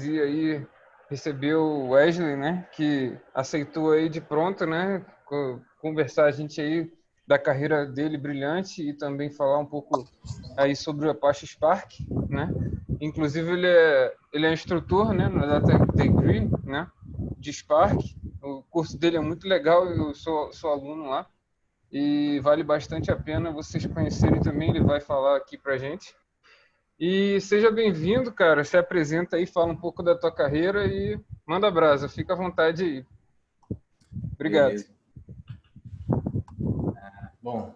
e aí recebeu o Wesley, né, que aceitou aí de pronto, né, conversar a gente aí da carreira dele brilhante e também falar um pouco aí sobre o Apache Spark, né? Inclusive ele é instrutor, né, na Data Degree, né, de Spark. O curso dele é muito legal, eu sou aluno lá e vale bastante a pena vocês conhecerem também, ele vai falar aqui pra gente. E seja bem-vindo, cara. Se apresenta aí, fala um pouco da tua carreira e manda brasa. Fica à vontade aí. Obrigado. Beleza. Bom,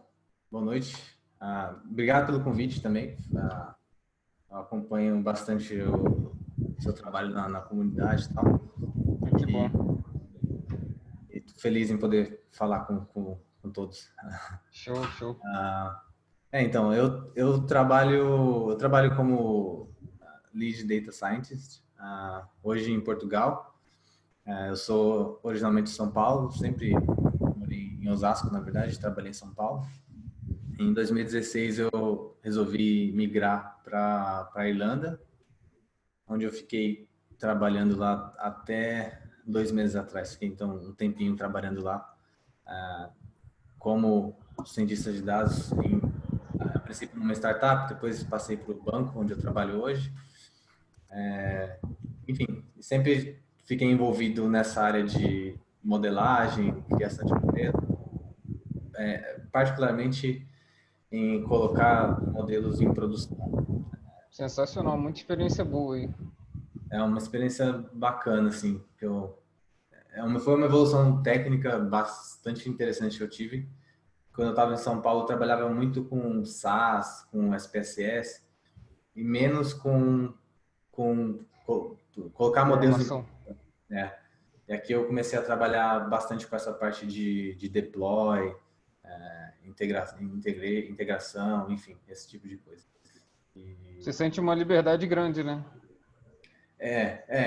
boa noite. Obrigado pelo convite também. Eu acompanho bastante o seu trabalho na comunidade e tal. Que bom. E tô feliz em poder falar com todos. Show, show. Então, eu trabalho como Lead Data Scientist, hoje em Portugal. Eu sou originalmente de São Paulo, sempre morei em Osasco, na verdade, trabalhei em São Paulo. Em 2016 eu resolvi migrar para a Irlanda, onde eu fiquei trabalhando lá até 2 meses atrás. Fiquei então um tempinho trabalhando lá como cientista de dados, a princípio numa startup, depois passei para o banco onde eu trabalho hoje. Enfim, sempre fiquei envolvido nessa área de modelagem, criação de modelos, particularmente em colocar modelos em produção. Sensacional, muita experiência boa aí. É uma experiência bacana, assim, foi uma evolução técnica bastante interessante que eu tive. Quando eu estava em São Paulo, eu trabalhava muito com SAS, com SPSS, e menos com colocar modelos Programação. né? E aqui eu comecei a trabalhar bastante com essa parte de deploy, integração, enfim, esse tipo de coisa. Você sente uma liberdade grande, né?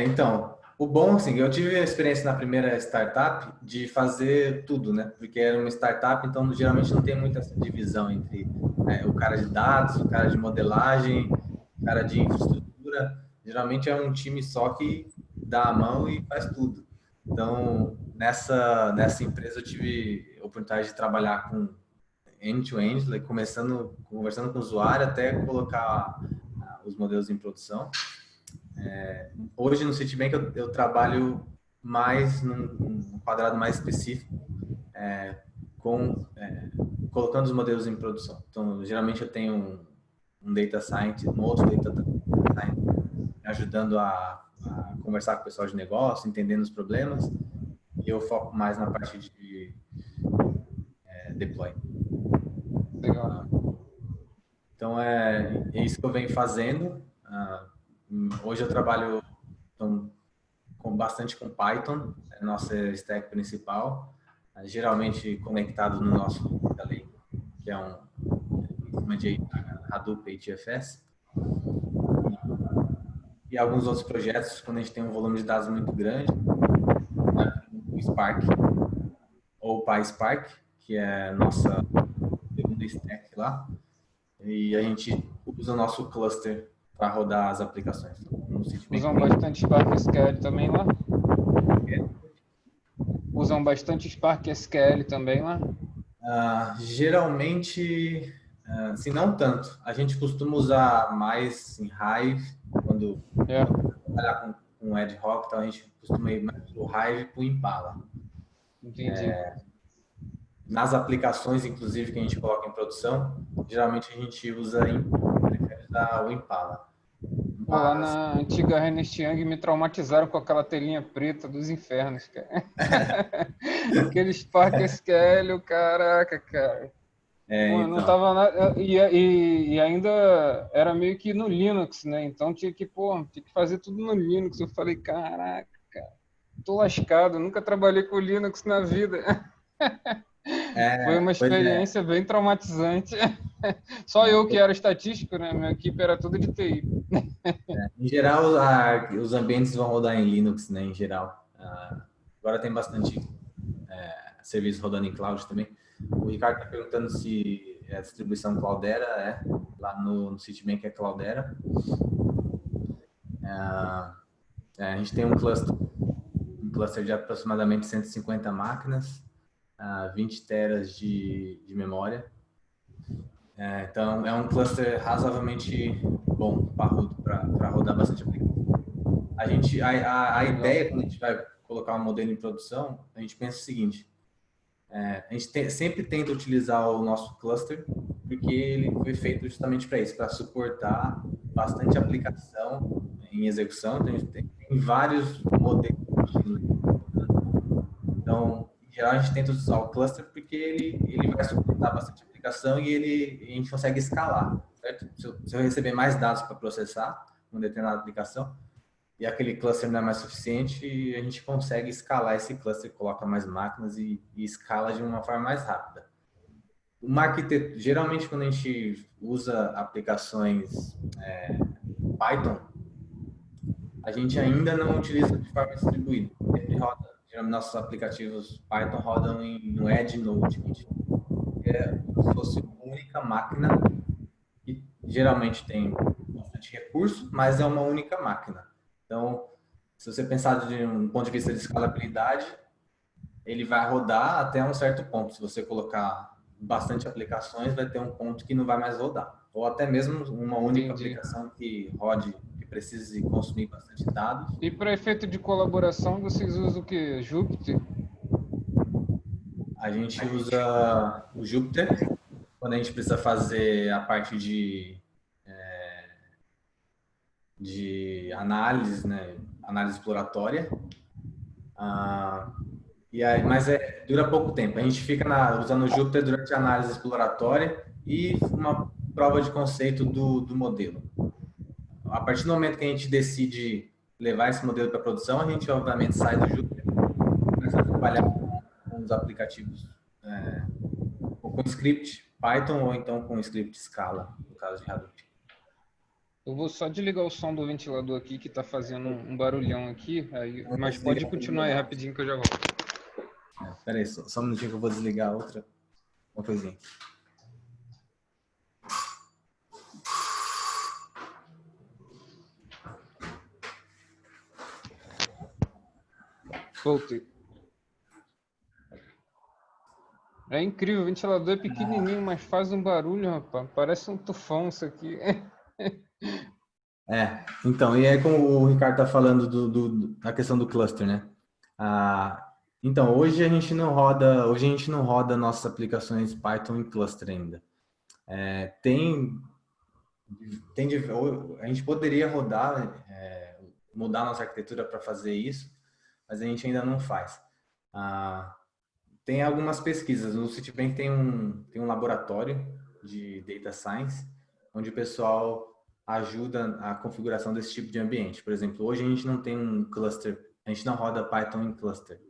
Então, o bom, assim, eu tive a experiência na primeira startup de fazer tudo, né? Porque era uma startup, então geralmente não tem muita essa divisão entre o cara de dados, o cara de modelagem, o cara de infraestrutura. Geralmente é um time só que dá a mão e faz tudo. Então, nessa empresa eu tive a oportunidade de trabalhar com end-to-end, conversando com o usuário até colocar os modelos em produção. Hoje no Citibank eu trabalho mais num quadrado mais específico, colocando os modelos em produção. Então, geralmente eu tenho um data scientist, um outro data scientist me ajudando a conversar com o pessoal de negócio, entendendo os problemas, e eu foco mais na parte de deploy. Legal. Então, é isso que eu venho fazendo. Hoje eu trabalho bastante com Python, é a nossa stack principal, geralmente conectado no nosso Data Lake, que é em cima de Hadoop e HDFS. E alguns outros projetos, quando a gente tem um volume de dados muito grande, o Spark, ou PySpark, que é a nossa segunda stack lá, e a gente usa o nosso cluster para rodar as aplicações. Usam bastante Spark SQL também lá? Usam bastante Spark SQL também lá? Geralmente, se não tanto. A gente costuma usar mais em Hive, quando trabalhar com ad hoc, então a gente costuma ir mais para o Hive e para o Impala. Entendi. Nas aplicações, inclusive, que a gente coloca em produção, geralmente a gente prefere usar o Impala. Pô, lá na antiga Ernest Young me traumatizaram com aquela telinha preta dos infernos, cara. Aquele Spark SQL, caraca, cara. Pô, não Então. tava nada. E ainda era meio que no Linux, né? Então tinha que fazer tudo no Linux. Eu falei, caraca, cara, tô lascado, nunca trabalhei com Linux na vida. Foi uma Pois é. experiência bem traumatizante. Só eu que era estatístico, né? Minha equipe era toda de TI. Em geral, os ambientes vão rodar em Linux, né? Em geral. Agora tem bastante serviço rodando em cloud também. O Ricardo está perguntando se a distribuição Cloudera lá no Citibank é Cloudera. A gente tem um cluster de aproximadamente 150 máquinas, 20 teras de memória. Então, é um cluster razoavelmente bom, parrudo, para rodar bastante aplicativo. A ideia, quando a gente vai colocar um modelo em produção, a gente pensa o seguinte: a gente sempre tenta utilizar o nosso cluster, porque ele foi feito justamente para isso, para suportar bastante aplicação em execução. Então, a gente tem vários modelos de machine learning. Então, em geral, a gente tenta usar o cluster porque ele vai suportar bastante aplicação e a gente consegue escalar, certo? Se eu receber mais dados para processar uma determinada aplicação e aquele cluster não é mais suficiente, a gente consegue escalar esse cluster, coloca mais máquinas e escala de uma forma mais rápida. Uma arquitetura, geralmente, quando a gente usa aplicações Python, a gente ainda não utiliza de forma distribuída. Sempre roda, geralmente nossos aplicativos Python rodam no Edge Node, que é como se fosse uma única máquina, que geralmente tem bastante recurso, mas é uma única máquina. Então, se você pensar de um ponto de vista de escalabilidade, ele vai rodar até um certo ponto. Se você colocar bastante aplicações, vai ter um ponto que não vai mais rodar. Ou até mesmo uma única Entendi. aplicação que rode, que precise consumir bastante dados. E para efeito de colaboração, vocês usam o quê? Jupyter? A gente usa o Jupyter quando a gente precisa fazer a parte de análise, né? Análise exploratória. Mas dura pouco tempo. A gente fica usando o Jupyter durante a análise exploratória e uma prova de conceito do modelo. A partir do momento que a gente decide levar esse modelo para produção, a gente obviamente sai do Jupyter e começa a trabalhar com os aplicativos ou com script Python ou então com script Scala, no caso de Hadoop. Eu vou só desligar o som do ventilador aqui, que tá fazendo um barulhão aqui. Mas pode Desligar continuar aí rapidinho que eu já volto. Espera aí, só um minutinho que eu vou desligar uma coisinha. Voltei. É incrível, o ventilador é pequenininho, mas faz um barulho, rapaz. Parece um tufão isso aqui. Então, e aí como o Ricardo está falando da questão do cluster, né? Então, hoje a gente não roda nossas aplicações Python em cluster ainda. A gente poderia mudar nossa arquitetura para fazer isso, mas a gente ainda não faz. Tem algumas pesquisas. No Citibank tem um laboratório de Data Science, onde o pessoal ajuda a configuração desse tipo de ambiente. Por exemplo, hoje a gente não tem um cluster, a gente não roda Python em cluster.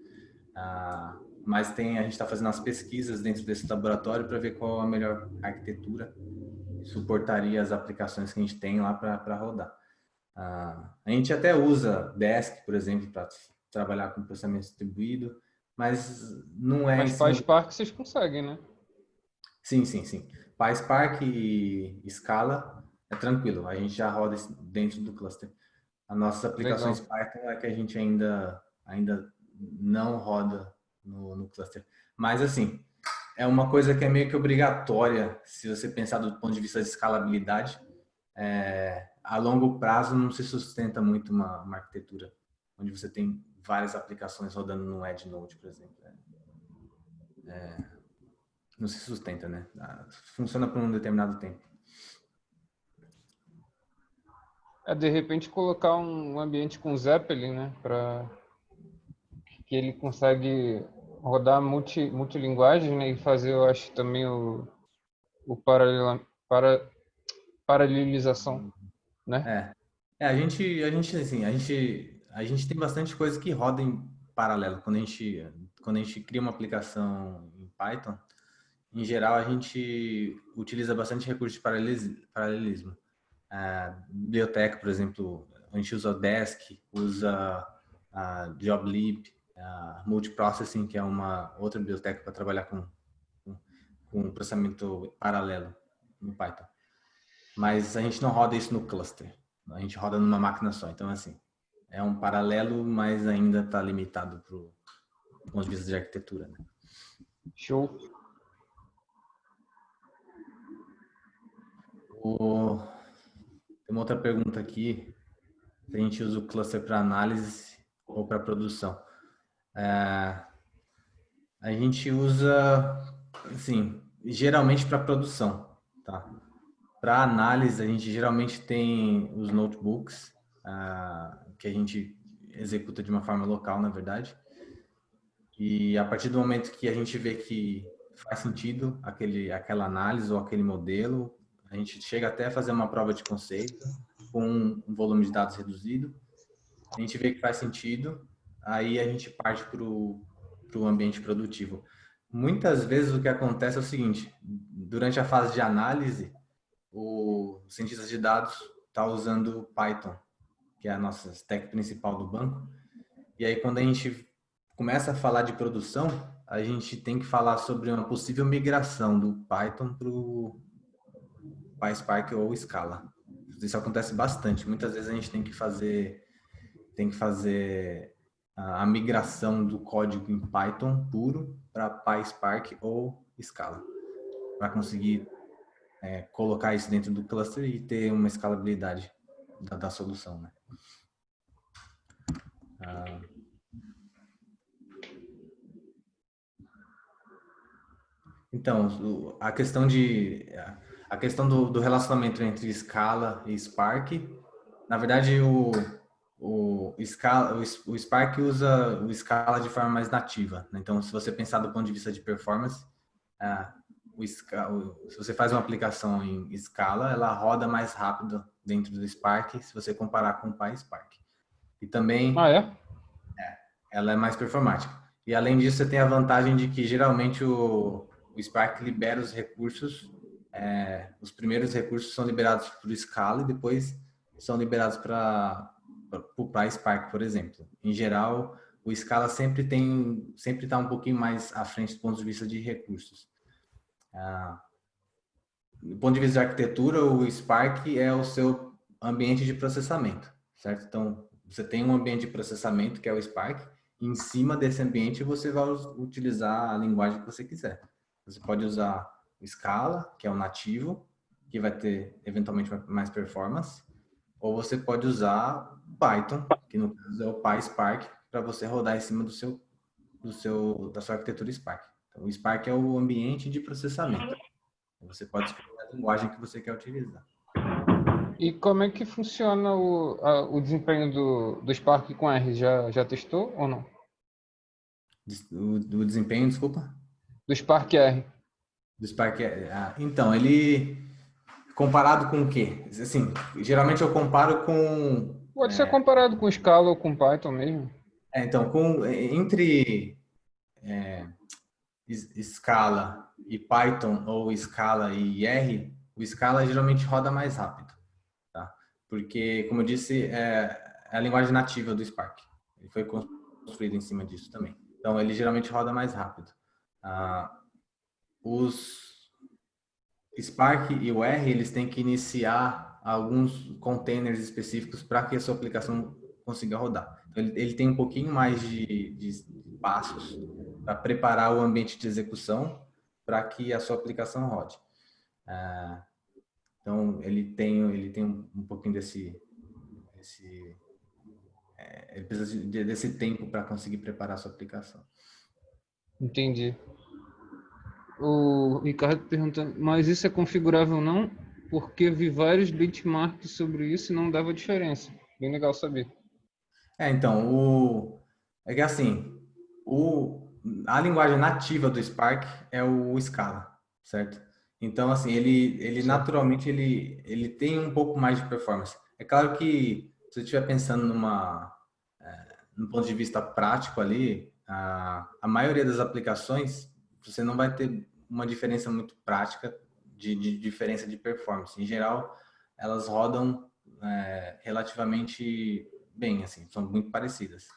Mas a gente está fazendo as pesquisas dentro desse laboratório para ver qual a melhor arquitetura que suportaria as aplicações que a gente tem lá para rodar. A gente até usa Desk, por exemplo, para trabalhar com processamento distribuído, mas não é em Mas cima. PySpark vocês conseguem, né? Sim, sim, sim. PySpark e Scala é tranquilo, a gente já roda dentro do cluster. As nossas aplicações Legal. Python é que a gente ainda não roda no cluster. Mas, assim, é uma coisa que é meio que obrigatória, se você pensar do ponto de vista de escalabilidade. A longo prazo não se sustenta muito uma arquitetura onde você tem várias aplicações rodando no Edge Node, por exemplo. Não se sustenta, né? Funciona por um determinado tempo. De repente colocar um ambiente com Zeppelin, né? Para que ele consegue rodar multilinguagem, né? E fazer, eu acho, também o paralelização, né? A gente tem bastante coisa que roda em paralelo. Quando a gente cria uma aplicação em Python, em geral, a gente utiliza bastante recurso de paralelismo. Biblioteca, por exemplo, a gente usa o Desk, usa a JobLib, a Multiprocessing, que é uma outra biblioteca para trabalhar com processamento paralelo no Python. Mas a gente não roda isso no cluster. A gente roda numa máquina só. Então, assim, é um paralelo, mas ainda está limitado para o ponto de vista de arquitetura, né? Show. Tem uma outra pergunta aqui. Se a gente usa o cluster para análise ou para produção. A gente usa, assim, geralmente para produção, tá? Para análise, a gente geralmente tem os notebooks, que a gente executa de uma forma local, na verdade. E a partir do momento que a gente vê que faz sentido aquela análise ou aquele modelo, a gente chega até a fazer uma prova de conceito com um volume de dados reduzido. A gente vê que faz sentido, aí a gente parte para o ambiente produtivo. Muitas vezes o que acontece é o seguinte: durante a fase de análise, o cientista de dados está usando Python, que é a nossa stack principal do banco. E aí, quando a gente começa a falar de produção, a gente tem que falar sobre uma possível migração do Python para o PySpark ou Scala. Isso acontece bastante. Muitas vezes a gente tem que fazer a migração do código em Python puro para PySpark ou Scala, para conseguir colocar isso dentro do cluster e ter uma escalabilidade da solução, né? Então, a questão do relacionamento entre Scala e Spark, na verdade, o Spark usa o Scala de forma mais nativa, né? Então, se você pensar do ponto de vista de performance, se você faz uma aplicação em Scala, ela roda mais rápido dentro do Spark, se você comparar com o PySpark. E também ela é mais performática. E além disso, você tem a vantagem de que geralmente o Spark libera os recursos, os primeiros recursos são liberados para o Scala e depois são liberados para o PySpark, por exemplo. Em geral, o Scala sempre está um pouquinho mais à frente do ponto de vista de recursos. Do ponto de vista de arquitetura, o Spark é o seu ambiente de processamento, certo? Então, você tem um ambiente de processamento que é o Spark, e em cima desse ambiente você vai utilizar a linguagem que você quiser. Você pode usar o Scala, que é o nativo, que vai ter eventualmente mais performance, ou você pode usar Python, que no caso é o PySpark, para você rodar em cima da sua arquitetura Spark. Então, o Spark é o ambiente de processamento. Você pode escolher a linguagem que você quer utilizar. E como é que funciona o desempenho do Spark com R? Já testou ou não? Do desempenho, desculpa? Do Spark R. Do Spark. Então, ele comparado com o quê? Assim, geralmente eu comparo com Pode ser comparado com Scala ou com Python mesmo. então entre Scala e Python ou Scala e R, o Scala geralmente roda mais rápido, tá? Porque, como eu disse, é a linguagem nativa do Spark. Ele foi construído em cima disso também. Então, ele geralmente roda mais rápido. Os Spark e o R, eles têm que iniciar alguns containers específicos para que a sua aplicação consiga rodar. Então, ele tem um pouquinho mais de passos para preparar o ambiente de execução para que a sua aplicação rode. Então, ele tem um pouquinho ele precisa desse tempo para conseguir preparar a sua aplicação. Entendi. O Ricardo perguntando, mas isso é configurável não? Porque eu vi vários benchmarks sobre isso e não dava diferença. Bem legal saber. Então, é que assim, a linguagem nativa do Spark é o Scala, certo? Então, assim, ele Certo. naturalmente ele tem um pouco mais de performance. É claro que se você estiver pensando num ponto de vista prático ali, a maioria das aplicações você não vai ter uma diferença muito prática de diferença de performance. Em geral, elas rodam relativamente bem, assim, são muito parecidas.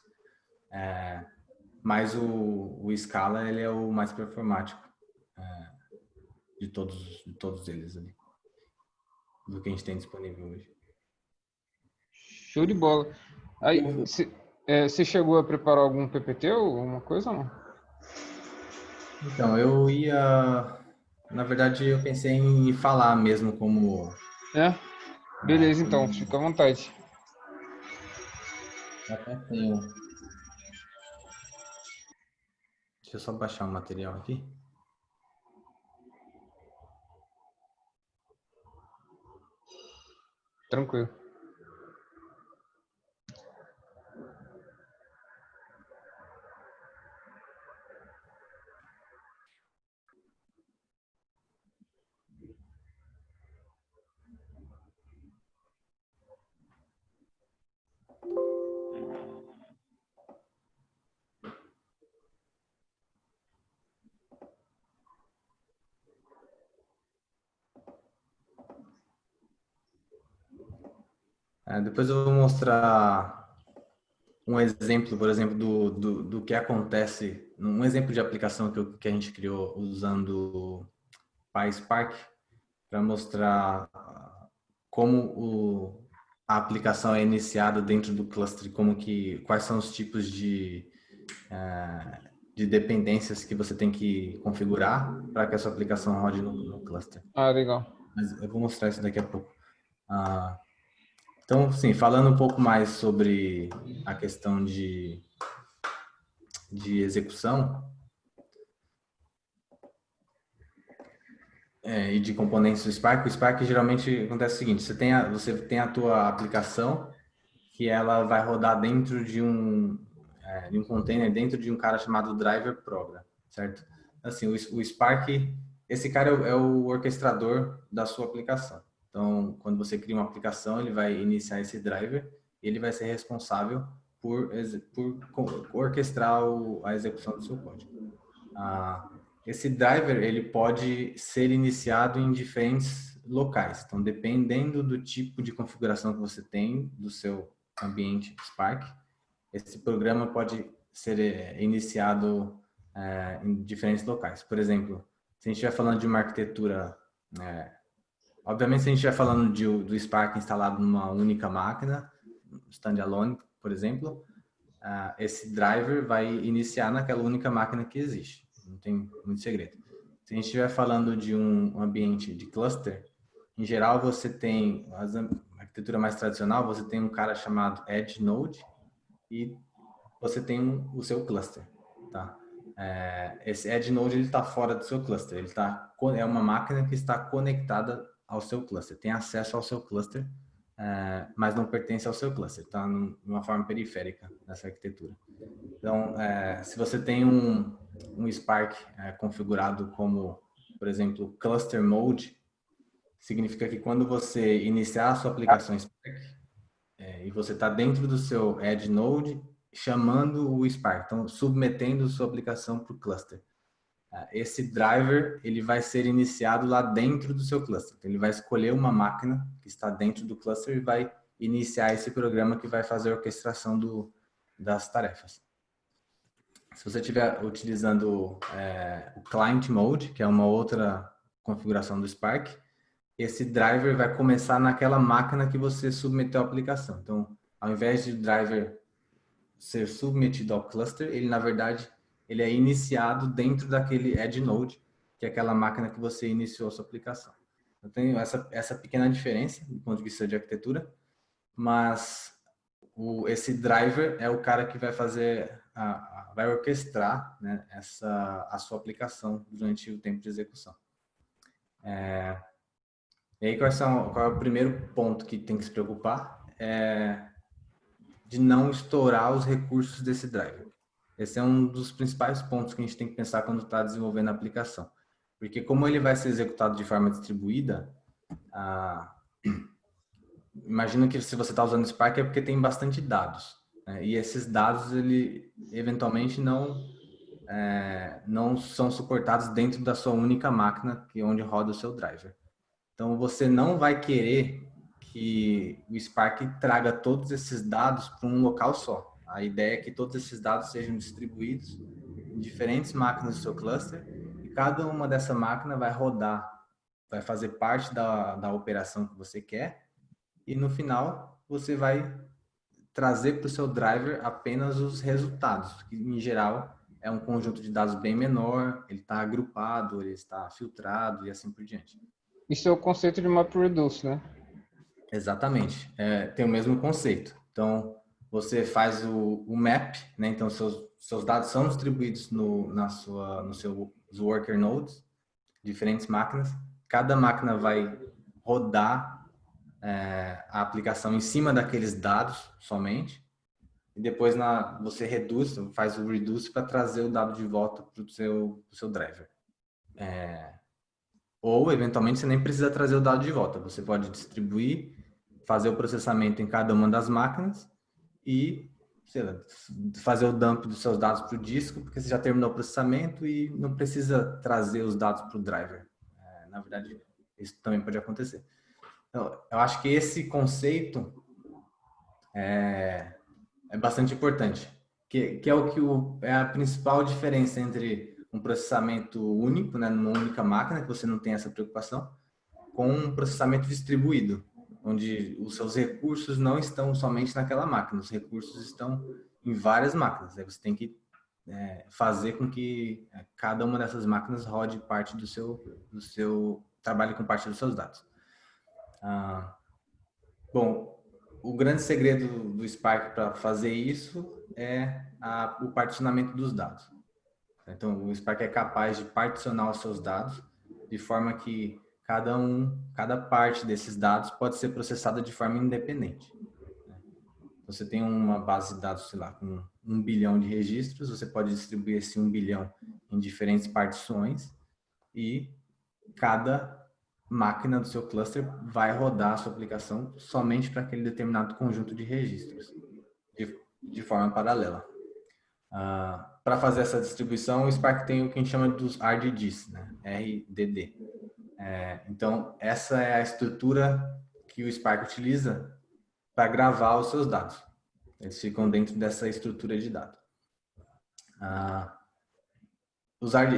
Mas o Scala, ele é o mais performático de todos eles ali, do que a gente tem disponível hoje. Show de bola. Aí, você chegou a preparar algum PPT ou alguma coisa ou não? Então, eu ia... Na verdade, eu pensei em falar mesmo como... É? Beleza, então, como... fica à vontade. Até tenho... Deixa eu só baixar o material aqui. Tranquilo. Depois eu vou mostrar um exemplo, por exemplo, do que acontece, um exemplo de aplicação que a gente criou usando PySpark para mostrar como a aplicação é iniciada dentro do cluster, quais são os tipos de dependências que você tem que configurar para que a sua aplicação rode no cluster. Ah, legal. Mas eu vou mostrar isso daqui a pouco. Então, sim, falando um pouco mais sobre a questão de execução e de componentes do Spark, o Spark geralmente acontece o seguinte, você tem a tua aplicação que ela vai rodar dentro de um container, dentro de um cara chamado Driver Program, certo? Assim, o Spark, esse cara é o orquestrador da sua aplicação. Então, quando você cria uma aplicação, ele vai iniciar esse driver e ele vai ser responsável por orquestrar a execução do seu código. Esse driver, ele pode ser iniciado em diferentes locais. Então, dependendo do tipo de configuração que você tem do seu ambiente Spark, esse programa pode ser iniciado em diferentes locais. Por exemplo, se a gente estiver falando de uma arquitetura, obviamente se a gente estiver falando do Spark instalado numa única máquina, standalone, por exemplo, esse driver vai iniciar naquela única máquina que existe. Não tem muito segredo. Se a gente estiver falando de um ambiente de cluster, em geral você tem a arquitetura mais tradicional, você tem um cara chamado Edge Node e você tem o seu cluster, tá? Esse Edge Node ele está fora do seu cluster, é uma máquina que está conectada ao seu cluster, tem acesso ao seu cluster, mas não pertence ao seu cluster, está numa forma periférica dessa arquitetura. Então, se você tem um Spark configurado como, por exemplo, Cluster Mode, significa que quando você iniciar a sua aplicação Spark, e você está dentro do seu Edge Node, chamando o Spark, então submetendo sua aplicação para o cluster. Esse driver ele vai ser iniciado lá dentro do seu cluster. Então, ele vai escolher uma máquina que está dentro do cluster e vai iniciar esse programa que vai fazer a orquestração das tarefas. Se você estiver utilizando o Client Mode, que é uma outra configuração do Spark, esse driver vai começar naquela máquina que você submeteu a aplicação. Então, ao invés de o driver ser submetido ao cluster, ele, na verdade, ele é iniciado dentro daquele Edge Node, que é aquela máquina que você iniciou a sua aplicação. Eu tenho essa pequena diferença do ponto de vista de arquitetura, mas esse driver é o cara que vai fazer, vai orquestrar, né, a sua aplicação durante o tempo de execução. E aí, qual é o primeiro ponto que tem que se preocupar? De não estourar os recursos desse driver. Esse é um dos principais pontos que a gente tem que pensar quando está desenvolvendo a aplicação. Porque como ele vai ser executado de forma distribuída, imagina que se você está usando Spark é porque tem bastante dados, né? E esses dados, ele eventualmente não são suportados dentro da sua única máquina, que é onde roda o seu driver. Então, você não vai querer que o Spark traga todos esses dados para um local só. A ideia é que todos esses dados sejam distribuídos em diferentes máquinas do seu cluster e cada uma dessa máquina vai rodar, vai fazer parte da operação que você quer e no final você vai trazer para o seu driver apenas os resultados, que em geral é um conjunto de dados bem menor, ele está agrupado, ele está filtrado e assim por diante. Isso é o conceito de MapReduce, né? Exatamente, tem o mesmo conceito. Então, você faz o map, né? Então, seus dados são distribuídos nos seus worker nodes, diferentes máquinas. Cada máquina vai rodar a aplicação em cima daqueles dados somente. E depois você faz o reduce para trazer o dado de volta para o seu driver. Ou, eventualmente, você nem precisa trazer o dado de volta. Você pode distribuir, fazer o processamento em cada uma das máquinas e, sei lá, fazer o dump dos seus dados para o disco, porque você já terminou o processamento e não precisa trazer os dados para o driver. Na verdade, isso também pode acontecer. Então, eu acho que esse conceito é bastante importante, que é é a principal diferença entre um processamento único, né, numa única máquina, que você não tem essa preocupação, com um processamento distribuído, onde os seus recursos não estão somente naquela máquina, os recursos estão em várias máquinas. Aí você tem que fazer com que cada uma dessas máquinas rode parte do seu trabalho com parte dos seus dados. Bom, o grande segredo do Spark para fazer isso é o particionamento dos dados. Então, o Spark é capaz de particionar os seus dados de forma que cada parte desses dados pode ser processada de forma independente. Você tem uma base de dados, sei lá, com 1 bilhão de registros, você pode distribuir esse 1 bilhão em diferentes partições e cada máquina do seu cluster vai rodar a sua aplicação somente para aquele determinado conjunto de registros, de forma paralela. Para fazer essa distribuição, o Spark tem o que a gente chama dos RDDs, né? RDD. Então, essa é a estrutura que o Spark utiliza para gravar os seus dados. Eles ficam dentro dessa estrutura de dados.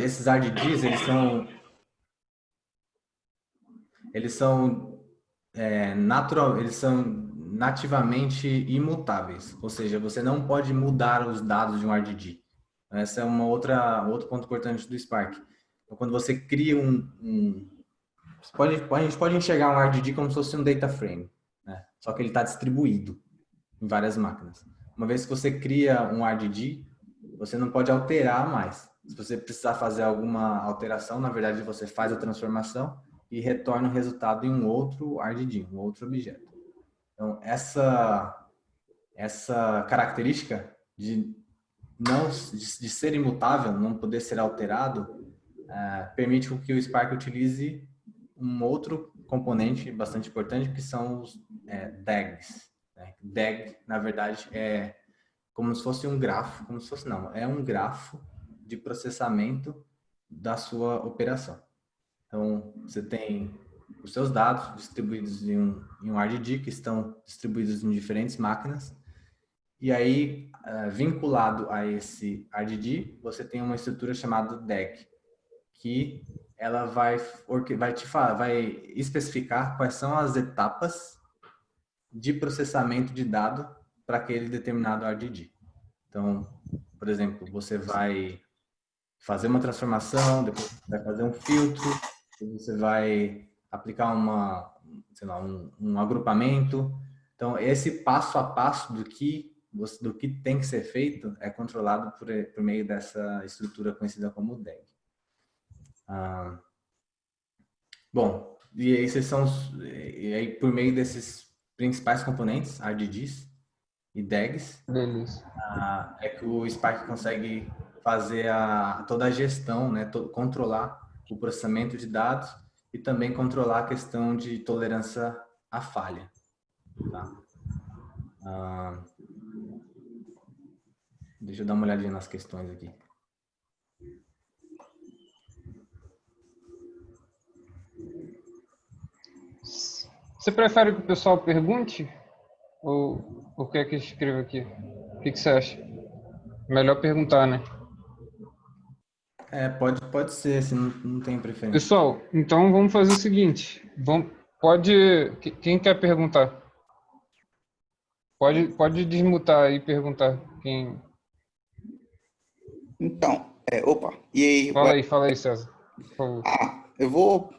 Esses RDDs, eles são nativamente imutáveis, ou seja, você não pode mudar os dados de um RDD. Essa é outro ponto importante do Spark. Então, quando você cria a gente pode enxergar um RDD como se fosse um data frame, né? Só que ele está distribuído em várias máquinas. Uma vez que você cria um RDD, você não pode alterar mais. Se você precisar fazer alguma alteração, na verdade você faz a transformação e retorna o resultado em um outro RDD, um outro objeto. Então, essa característica de ser imutável, não poder ser alterado, permite que o Spark utilize um outro componente bastante importante, que são os DAGs. Né? DAG, na verdade, é como se fosse um grafo, é um grafo de processamento da sua operação. Então, você tem os seus dados distribuídos em um RDD, que estão distribuídos em diferentes máquinas, e aí, vinculado a esse RDD, você tem uma estrutura chamada DAG, que ela vai especificar quais são as etapas de processamento de dado para aquele determinado RDD. Então, por exemplo, você vai fazer uma transformação, depois você vai fazer um filtro, depois você vai aplicar um agrupamento. Então, esse passo a passo do que tem que ser feito é controlado por meio dessa estrutura conhecida como DAG. Bom, e aí por meio desses principais componentes, RDDs e DAGs, é que o Spark consegue fazer toda a gestão, né, controlar o processamento de dados e também controlar a questão de tolerância à falha. Tá? Deixa eu dar uma olhadinha nas questões aqui. Você prefere que o pessoal pergunte? Ou quer que eu escreva aqui? O que você acha? Melhor perguntar, né? Pode ser, se não tem preferência. Pessoal, então vamos fazer o seguinte. Quem quer perguntar? Pode desmutar e perguntar quem... Então, opa, e aí, Fala aí, César, por favor. eu vou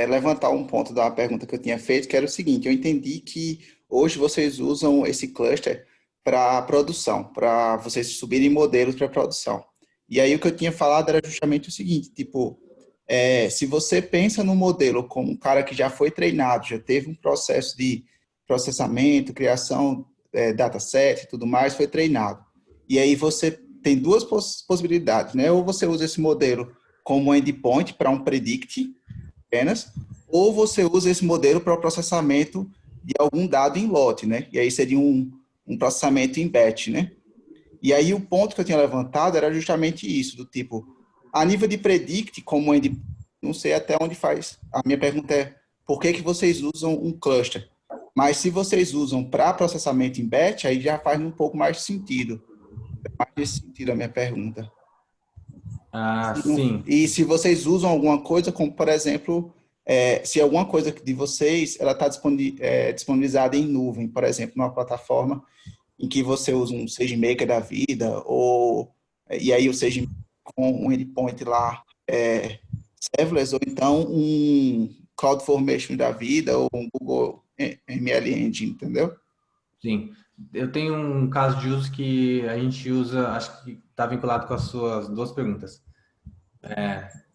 levantar um ponto da pergunta que eu tinha feito, que era o seguinte: eu entendi que hoje vocês usam esse cluster para produção, para vocês subirem modelos para produção. E aí o que eu tinha falado era justamente o seguinte, tipo, se você pensa no modelo como um cara que já foi treinado, já teve um processo de processamento, criação, dataset e tudo mais, foi treinado. E aí você tem duas possibilidades, né? Ou você usa esse modelo como um endpoint para um predict apenas, ou você usa esse modelo para o processamento de algum dado em lote, né? E aí seria um processamento em batch, né? E aí o ponto que eu tinha levantado era justamente isso, do tipo, a nível de predict, como endpoint, não sei até onde faz. A minha pergunta é, por que vocês usam um cluster? Mas se vocês usam para processamento em batch, aí já faz um pouco mais de sentido. Mais nesse sentido a minha pergunta. Sim. E se vocês usam alguma coisa, como por exemplo, se alguma coisa de vocês ela está disponibilizada em nuvem, por exemplo, numa plataforma em que você usa um SageMaker da vida, e aí o SageMaker com um endpoint lá, serverless, ou então um CloudFormation da vida, ou um Google ML Engine, entendeu? Sim. Eu tenho um caso de uso que a gente usa, acho que está vinculado com as suas duas perguntas.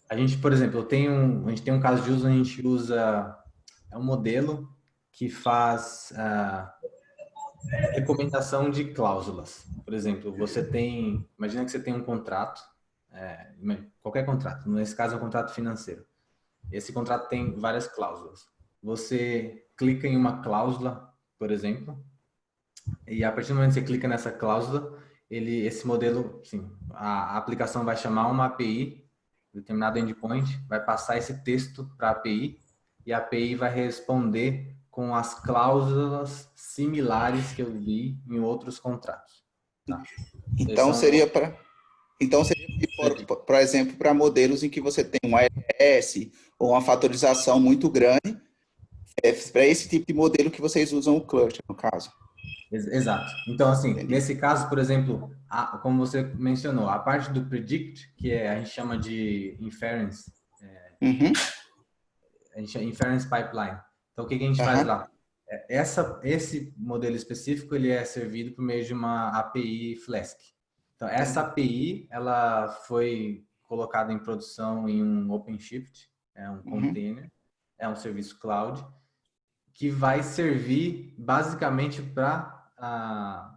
A gente, por exemplo, a gente tem um caso de uso, a gente usa um modelo que faz recomendação de cláusulas. Por exemplo, imagina que você tem um contrato, qualquer contrato, nesse caso é um contrato financeiro. Esse contrato tem várias cláusulas. Você clica em uma cláusula, por exemplo, e a partir do momento que você clica nessa cláusula, esse modelo, sim, a aplicação vai chamar uma API, determinado endpoint, vai passar esse texto para a API e a API vai responder com as cláusulas similares que eu vi em outros contratos. Tá? Então seria por exemplo, para modelos em que você tem um ALS ou uma fatorização muito grande, para esse tipo de modelo que vocês usam o cluster, no caso. Exato. Então, assim, Entendi. nesse caso, por exemplo, como você mencionou, a parte do predict, que a gente chama de inference, a gente chama inference pipeline. Então, o que a gente faz lá? Esse modelo específico, ele é servido por meio de uma API Flask. Então, essa API, ela foi colocada em produção em um OpenShift, é um container, é um serviço cloud, que vai servir basicamente para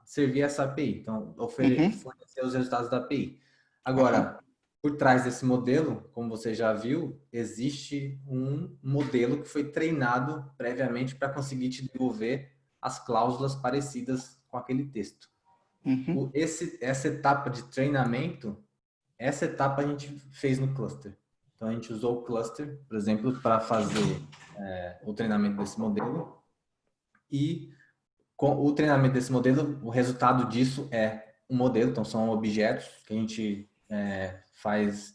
servir essa API. Então, fornecer os resultados da API. Agora, por trás desse modelo, como você já viu, existe um modelo que foi treinado previamente para conseguir te devolver as cláusulas parecidas com aquele texto. Essa etapa de treinamento, essa etapa a gente fez no cluster. Então, a gente usou o cluster, por exemplo, para fazer o treinamento desse modelo. E com o treinamento desse modelo, o resultado disso é um modelo. Então, são objetos que a gente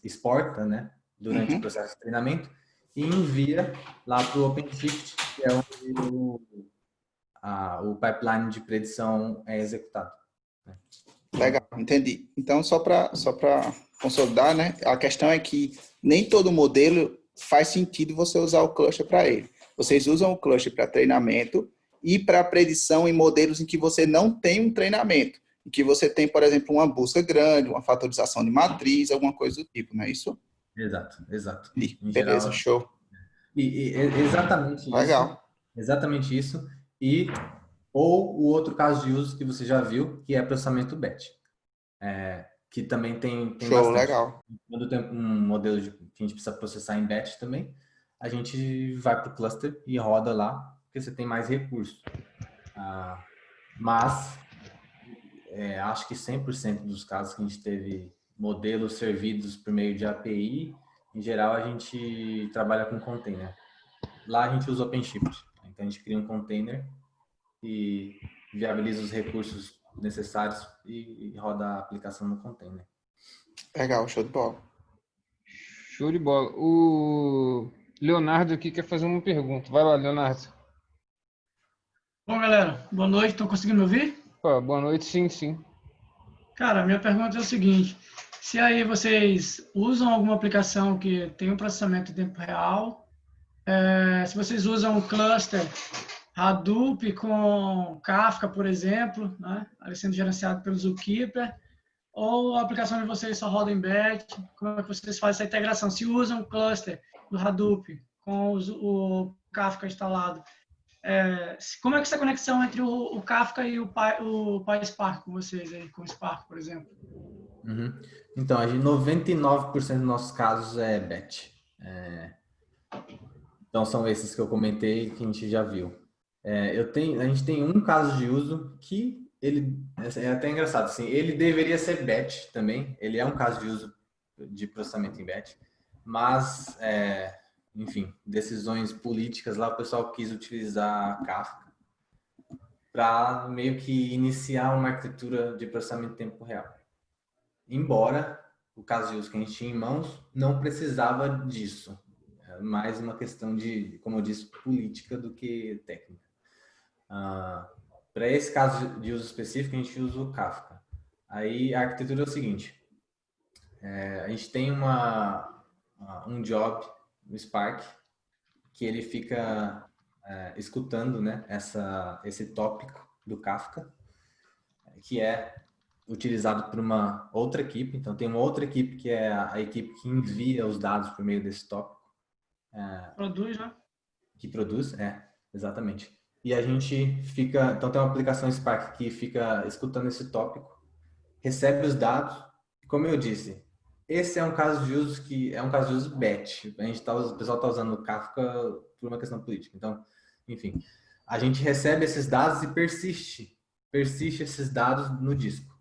exporta, né, durante o processo de treinamento e envia lá para o OpenShift, que é onde o pipeline de predição é executado. Legal, entendi. Então, só para consolidar, né? A questão é que nem todo modelo faz sentido você usar o cluster para ele. Vocês usam o cluster para treinamento e para predição em modelos em que você não tem um treinamento, em que você tem, por exemplo, uma busca grande, uma fatorização de matriz, alguma coisa do tipo, não é isso? Exato. Beleza, show. Exatamente Legal. isso. Exatamente isso. Ou o outro caso de uso que você já viu, que é processamento batch. Que também tem Show, bastante. legal. Quando tem um modelo que a gente precisa processar em batch também, a gente vai para o cluster e roda lá, porque você tem mais recursos. Mas acho que 100% dos casos que a gente teve modelos servidos por meio de API, em geral a gente trabalha com container. Lá a gente usa OpenShift. Então a gente cria um container e viabiliza os recursos necessários e roda a aplicação no container. Legal, show de bola. Show de bola. O Leonardo aqui quer fazer uma pergunta. Vai lá, Leonardo. Bom, galera, boa noite. Estão conseguindo me ouvir? Pô, boa noite, sim, sim. Cara, minha pergunta é o seguinte: se aí vocês usam alguma aplicação que tem um processamento em tempo real, se vocês usam um cluster Hadoop com Kafka, por exemplo, né, ali sendo gerenciado pelo Zookeeper, ou a aplicação de vocês só roda em batch, como é que vocês fazem essa integração? Se usam um cluster do Hadoop com o Kafka instalado, como é que essa conexão entre o Kafka e o PySpark com vocês aí, com o Spark, por exemplo? Uhum. Então, a gente, 99% dos nossos casos é batch. Então, são esses que eu comentei que a gente já viu. A gente tem um caso de uso que ele é até engraçado, assim, ele deveria ser batch também, ele é um caso de uso de processamento em batch, mas, enfim, decisões políticas lá, o pessoal quis utilizar Kafka para meio que iniciar uma arquitetura de processamento em tempo real. Embora o caso de uso que a gente tinha em mãos não precisava disso. É mais uma questão de, como eu disse, política do que técnica. Para esse caso de uso específico, a gente usa o Kafka. Aí a arquitetura é o seguinte: a gente tem um job no Spark que ele fica escutando, né, esse tópico do Kafka, que é utilizado por uma outra equipe. Então, tem uma outra equipe que é a equipe que envia os dados por meio desse tópico. Produz, né? Que produz, exatamente. E a gente fica... Então, tem uma aplicação Spark que fica escutando esse tópico, recebe os dados. Como eu disse, esse é um caso de uso que é um caso de uso batch. O pessoal está usando o Kafka por uma questão política. Então, enfim, a gente recebe esses dados e persiste esses dados no disco.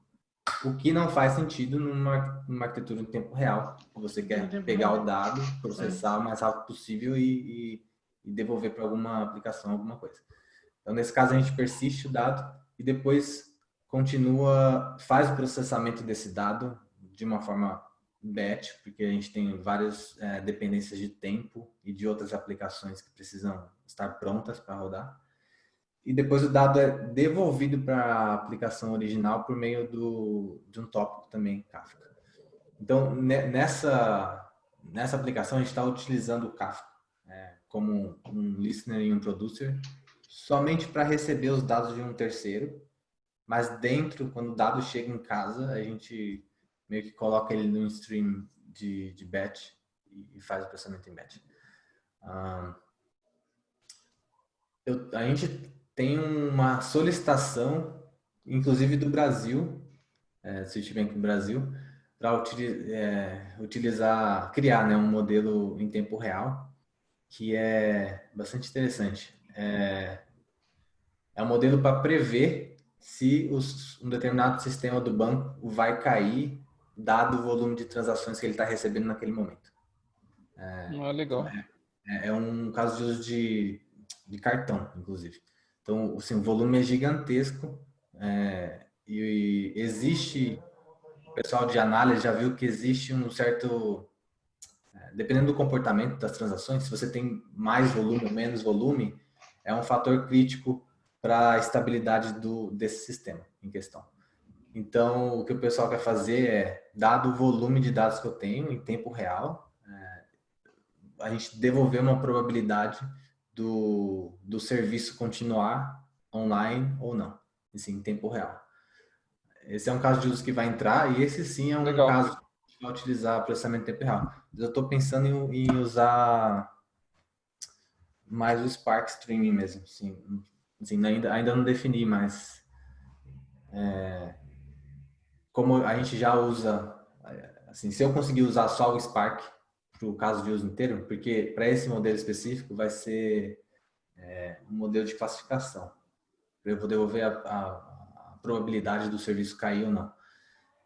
O que não faz sentido numa arquitetura em tempo real. Você quer pegar o dado, processar o mais rápido possível e devolver para alguma aplicação, alguma coisa. Então, nesse caso, a gente persiste o dado e depois faz o processamento desse dado de uma forma batch, porque a gente tem várias dependências de tempo e de outras aplicações que precisam estar prontas para rodar. E depois o dado é devolvido para a aplicação original por meio de um tópico também, Kafka. Então, nessa aplicação, a gente está utilizando o Kafka como um listener e um producer somente para receber os dados de um terceiro, mas dentro, quando o dado chega em casa, a gente meio que coloca ele no stream de batch e faz o processamento em batch. A gente tem uma solicitação, inclusive do Brasil, Citibank do Brasil, para criar, né, um modelo em tempo real, que é bastante interessante. É um modelo para prever se um determinado sistema do banco vai cair, dado o volume de transações que ele está recebendo naquele momento. Legal. É um caso de uso de cartão, inclusive. Então, assim, o volume é gigantesco e existe, o pessoal de análise já viu que existe um certo, dependendo do comportamento das transações, se você tem mais volume ou menos volume, é um fator crítico para a estabilidade desse sistema em questão. Então, o que o pessoal quer fazer é, dado o volume de dados que eu tenho em tempo real, a gente devolver uma probabilidade do serviço continuar online ou não, assim, em tempo real. Esse é um caso de uso que vai entrar e esse sim é um Legal. caso que vai utilizar processamento em tempo real. Eu estou pensando em usar mais o Spark Streaming mesmo, assim, ainda não defini, mas como a gente já usa, assim, se eu conseguir usar só o Spark para o caso de uso inteiro, porque para esse modelo específico vai ser um modelo de classificação, para eu poder devolver a probabilidade do serviço cair ou não.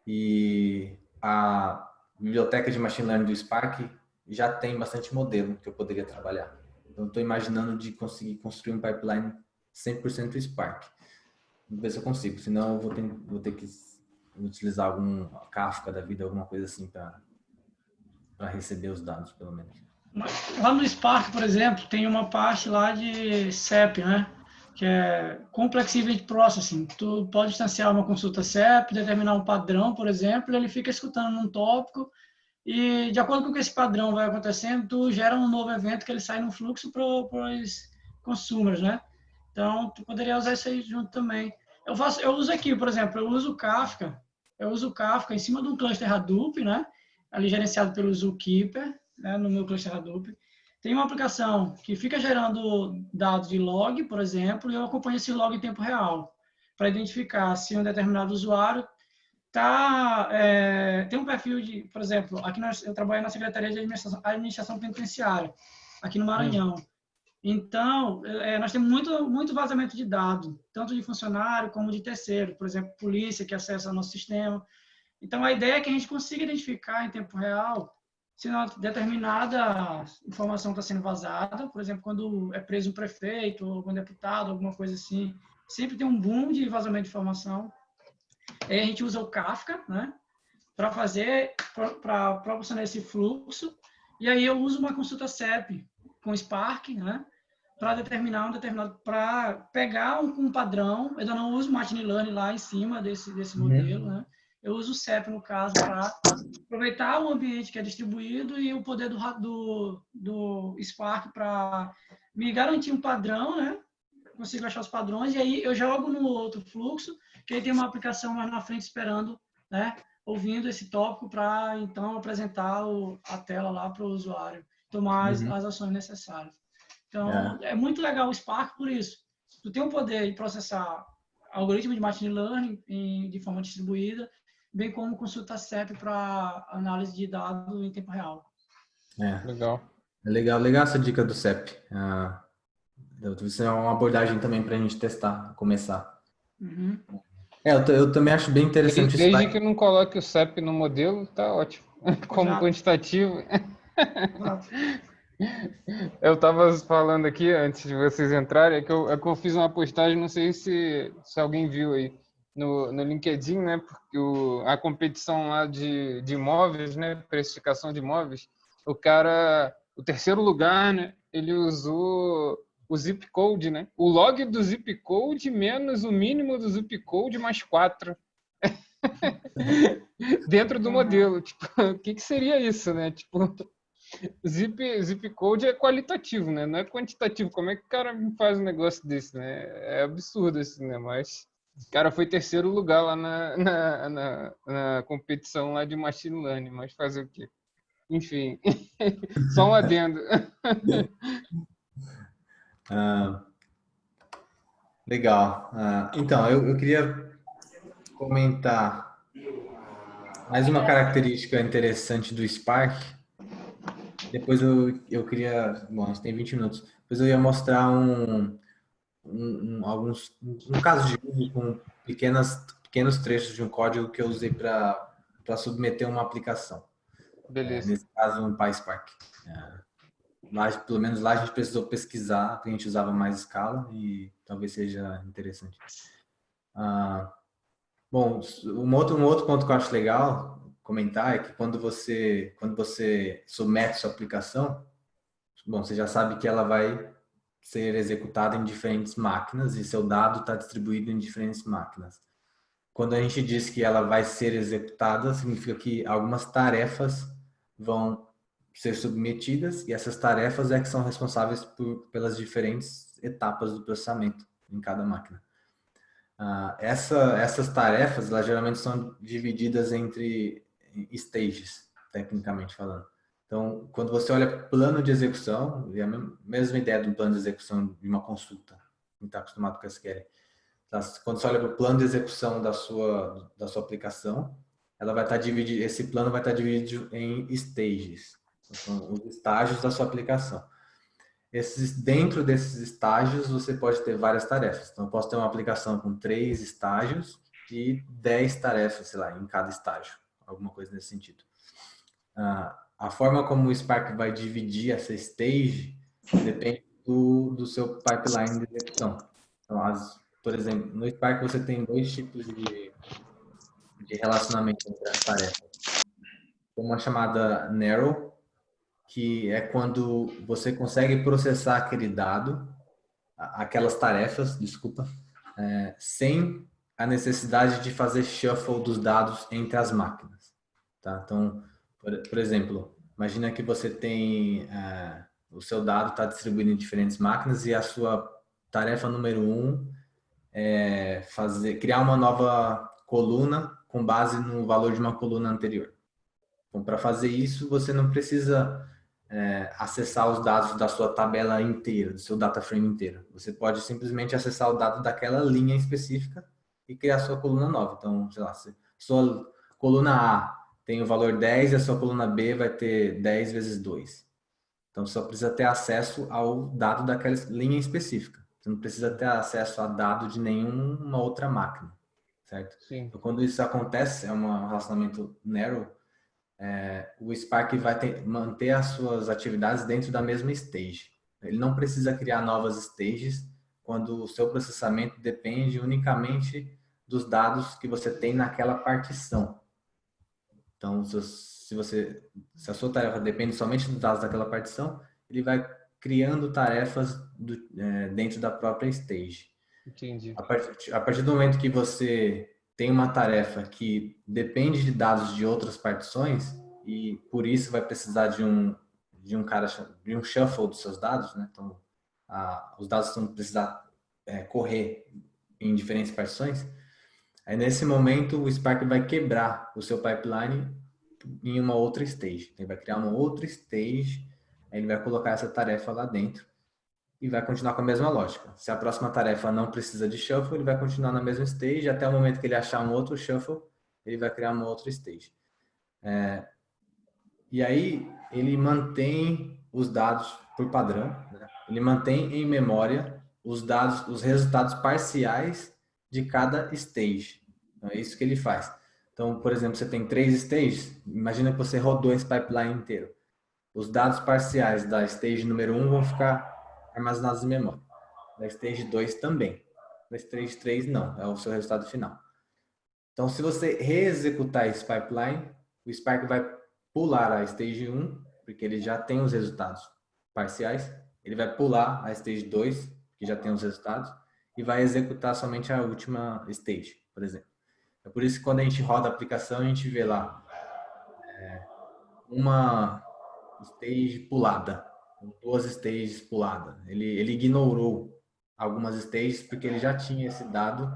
E a biblioteca de Machine Learning do Spark já tem bastante modelo que eu poderia trabalhar. Então, estou imaginando de conseguir construir um pipeline 100% Spark. Vamos ver se eu consigo, senão eu vou ter que utilizar algum Kafka da vida, alguma coisa assim para receber os dados, pelo menos. Lá no Spark, por exemplo, tem uma parte lá de CEP, né? que é Complex Event Processing. Tu pode instanciar uma consulta CEP, determinar um padrão, por exemplo, e ele fica escutando um tópico e, de acordo com que esse padrão vai acontecendo, tu gera um novo evento que ele sai no fluxo para os consumers, né? Então, tu poderia usar isso aí junto também. Eu uso aqui, por exemplo, eu uso o Kafka em cima de um cluster Hadoop, né? Ali gerenciado pelo Zookeeper, né? No meu cluster Hadoop. Tem uma aplicação que fica gerando dados de log, por exemplo, e eu acompanho esse log em tempo real, para identificar se um determinado usuário tem um perfil de, por exemplo, aqui eu trabalho na Secretaria de Administração Penitenciária, aqui no Maranhão. Então, nós temos muito vazamento de dados, tanto de funcionário como de terceiro, por exemplo, polícia que acessa o nosso sistema. Então, a ideia é que a gente consiga identificar em tempo real se uma determinada informação está sendo vazada, por exemplo, quando é preso um prefeito ou algum deputado, alguma coisa assim, sempre tem um boom de vazamento de informação. Aí a gente usa o Kafka, né, para proporcionar esse fluxo, e aí eu uso uma consulta CEP com Spark, né, para para pegar um padrão. Eu não uso Machine Learning lá em cima desse modelo, né? Eu uso o CEP, no caso, para aproveitar o ambiente que é distribuído e o poder do Spark para me garantir um padrão, né? Consigo achar os padrões, e aí eu jogo no outro fluxo, que aí tem uma aplicação mais na frente esperando, né? Ouvindo esse tópico para, então, apresentar a tela lá para o usuário, tomar as ações necessárias. Então, é muito legal o Spark por isso. Tu tem o poder de processar algoritmo de machine learning de forma distribuída, bem como consulta CEP para análise de dados em tempo real. Legal. Legal essa dica do CEP. Isso é uma abordagem também para a gente testar, começar. Uhum. Eu também acho bem interessante isso. Desde que não coloque o CEP no modelo, tá ótimo. Como quantitativo. Eu estava falando aqui, antes de vocês entrarem, é que eu fiz uma postagem, não sei se alguém viu aí, no LinkedIn, né? Porque a competição lá de imóveis, né? Precificação de imóveis, o terceiro lugar, né? Ele usou o zip code, né? O log do zip code menos o mínimo do zip code mais 4. Dentro do modelo. Tipo, o que seria isso, né? Tipo, zip code é qualitativo, né? Não é quantitativo. Como é que o cara me faz um negócio desse, né? É absurdo assim, né? Mas o cara foi terceiro lugar lá na competição lá de machine learning, mas fazer o quê? Enfim, só um adendo. Legal. Então, eu queria comentar mais uma característica interessante do Spark. Depois eu queria... Bom, a gente tem 20 minutos. Depois eu ia mostrar um caso de uso com pequenos trechos de um código que eu usei para submeter uma aplicação. Beleza. Nesse caso, um PySpark. Pelo menos lá a gente precisou pesquisar, porque a gente usava mais escala e talvez seja interessante. Bom, um outro ponto que eu acho legal comentar é que quando você submete sua aplicação, bom, você já sabe que ela vai ser executada em diferentes máquinas e seu dado está distribuído em diferentes máquinas. Quando a gente diz que ela vai ser executada, significa que algumas tarefas vão ser submetidas e essas tarefas é que são responsáveis pelas diferentes etapas do processamento em cada máquina. Essas tarefas, elas geralmente são divididas entre stages, tecnicamente falando. Então, quando você olha para o plano de execução, é a mesma ideia de um plano de execução de uma consulta, quem está acostumado com SQL. Quando você olha para o plano de execução da sua aplicação, ela vai estar dividido, esse plano vai estar dividido em stages, são os estágios da sua aplicação. Dentro desses estágios, você pode ter várias tarefas. Então, eu posso ter uma aplicação com 3 estágios e 10 tarefas, sei lá, em cada estágio, alguma coisa nesse sentido. A forma como o Spark vai dividir essa stage depende do seu pipeline de execução. Então, por exemplo, no Spark você tem 2 tipos de relacionamento entre as tarefas. Uma chamada narrow, que é quando você consegue processar aquele dado aquelas tarefas, desculpa, sem a necessidade de fazer shuffle dos dados entre as máquinas. Tá? Então, por exemplo, imagina que você tem o seu dado está distribuído em diferentes máquinas e a sua tarefa número 1 é criar uma nova coluna com base no valor de uma coluna anterior. Então, para fazer isso, você não precisa acessar os dados da sua tabela inteira, do seu data frame inteiro. Você pode simplesmente acessar o dado daquela linha específica e criar a sua coluna nova. Então, sei lá, se sua coluna A tem o valor 10 e a sua coluna B vai ter 10 vezes 2. Então, só precisa ter acesso ao dado daquela linha específica. Você não precisa ter acesso a dado de nenhuma outra máquina, certo? Sim. Então, quando isso acontece, é um relacionamento narrow, o Spark vai manter as suas atividades dentro da mesma stage. Ele não precisa criar novas stages quando o seu processamento depende unicamente dos dados que você tem naquela partição. Então, se a sua tarefa depende somente dos dados daquela partição, ele vai criando tarefas dentro da própria stage. Entendi. A partir do momento que você tem uma tarefa que depende de dados de outras partições e por isso vai precisar de um shuffle dos seus dados, né? Então, os dados vão precisar correr em diferentes partições. Aí nesse momento o Spark vai quebrar o seu pipeline em uma outra stage. Ele vai criar uma outra stage, aí ele vai colocar essa tarefa lá dentro e vai continuar com a mesma lógica. Se a próxima tarefa não precisa de shuffle, ele vai continuar na mesma stage, até o momento que ele achar um outro shuffle, ele vai criar uma outra stage. E aí ele mantém os dados por padrão, né? Ele mantém em memória os resultados parciais de cada stage. Então, é isso que ele faz. Então, por exemplo, você tem 3 stages, imagina que você rodou esse pipeline inteiro. Os dados parciais da stage número 1 vão ficar armazenados em memória. Da stage 2 também. Da stage 3 não, é o seu resultado final. Então, se você reexecutar esse pipeline, o Spark vai pular a stage 1, porque ele já tem os resultados parciais. Ele vai pular a stage 2, que já tem os resultados, e vai executar somente a última stage, por exemplo. É por isso que quando a gente roda a aplicação, a gente vê lá uma stage pulada, 2 stages puladas. Ele ignorou algumas stages porque ele já tinha esse dado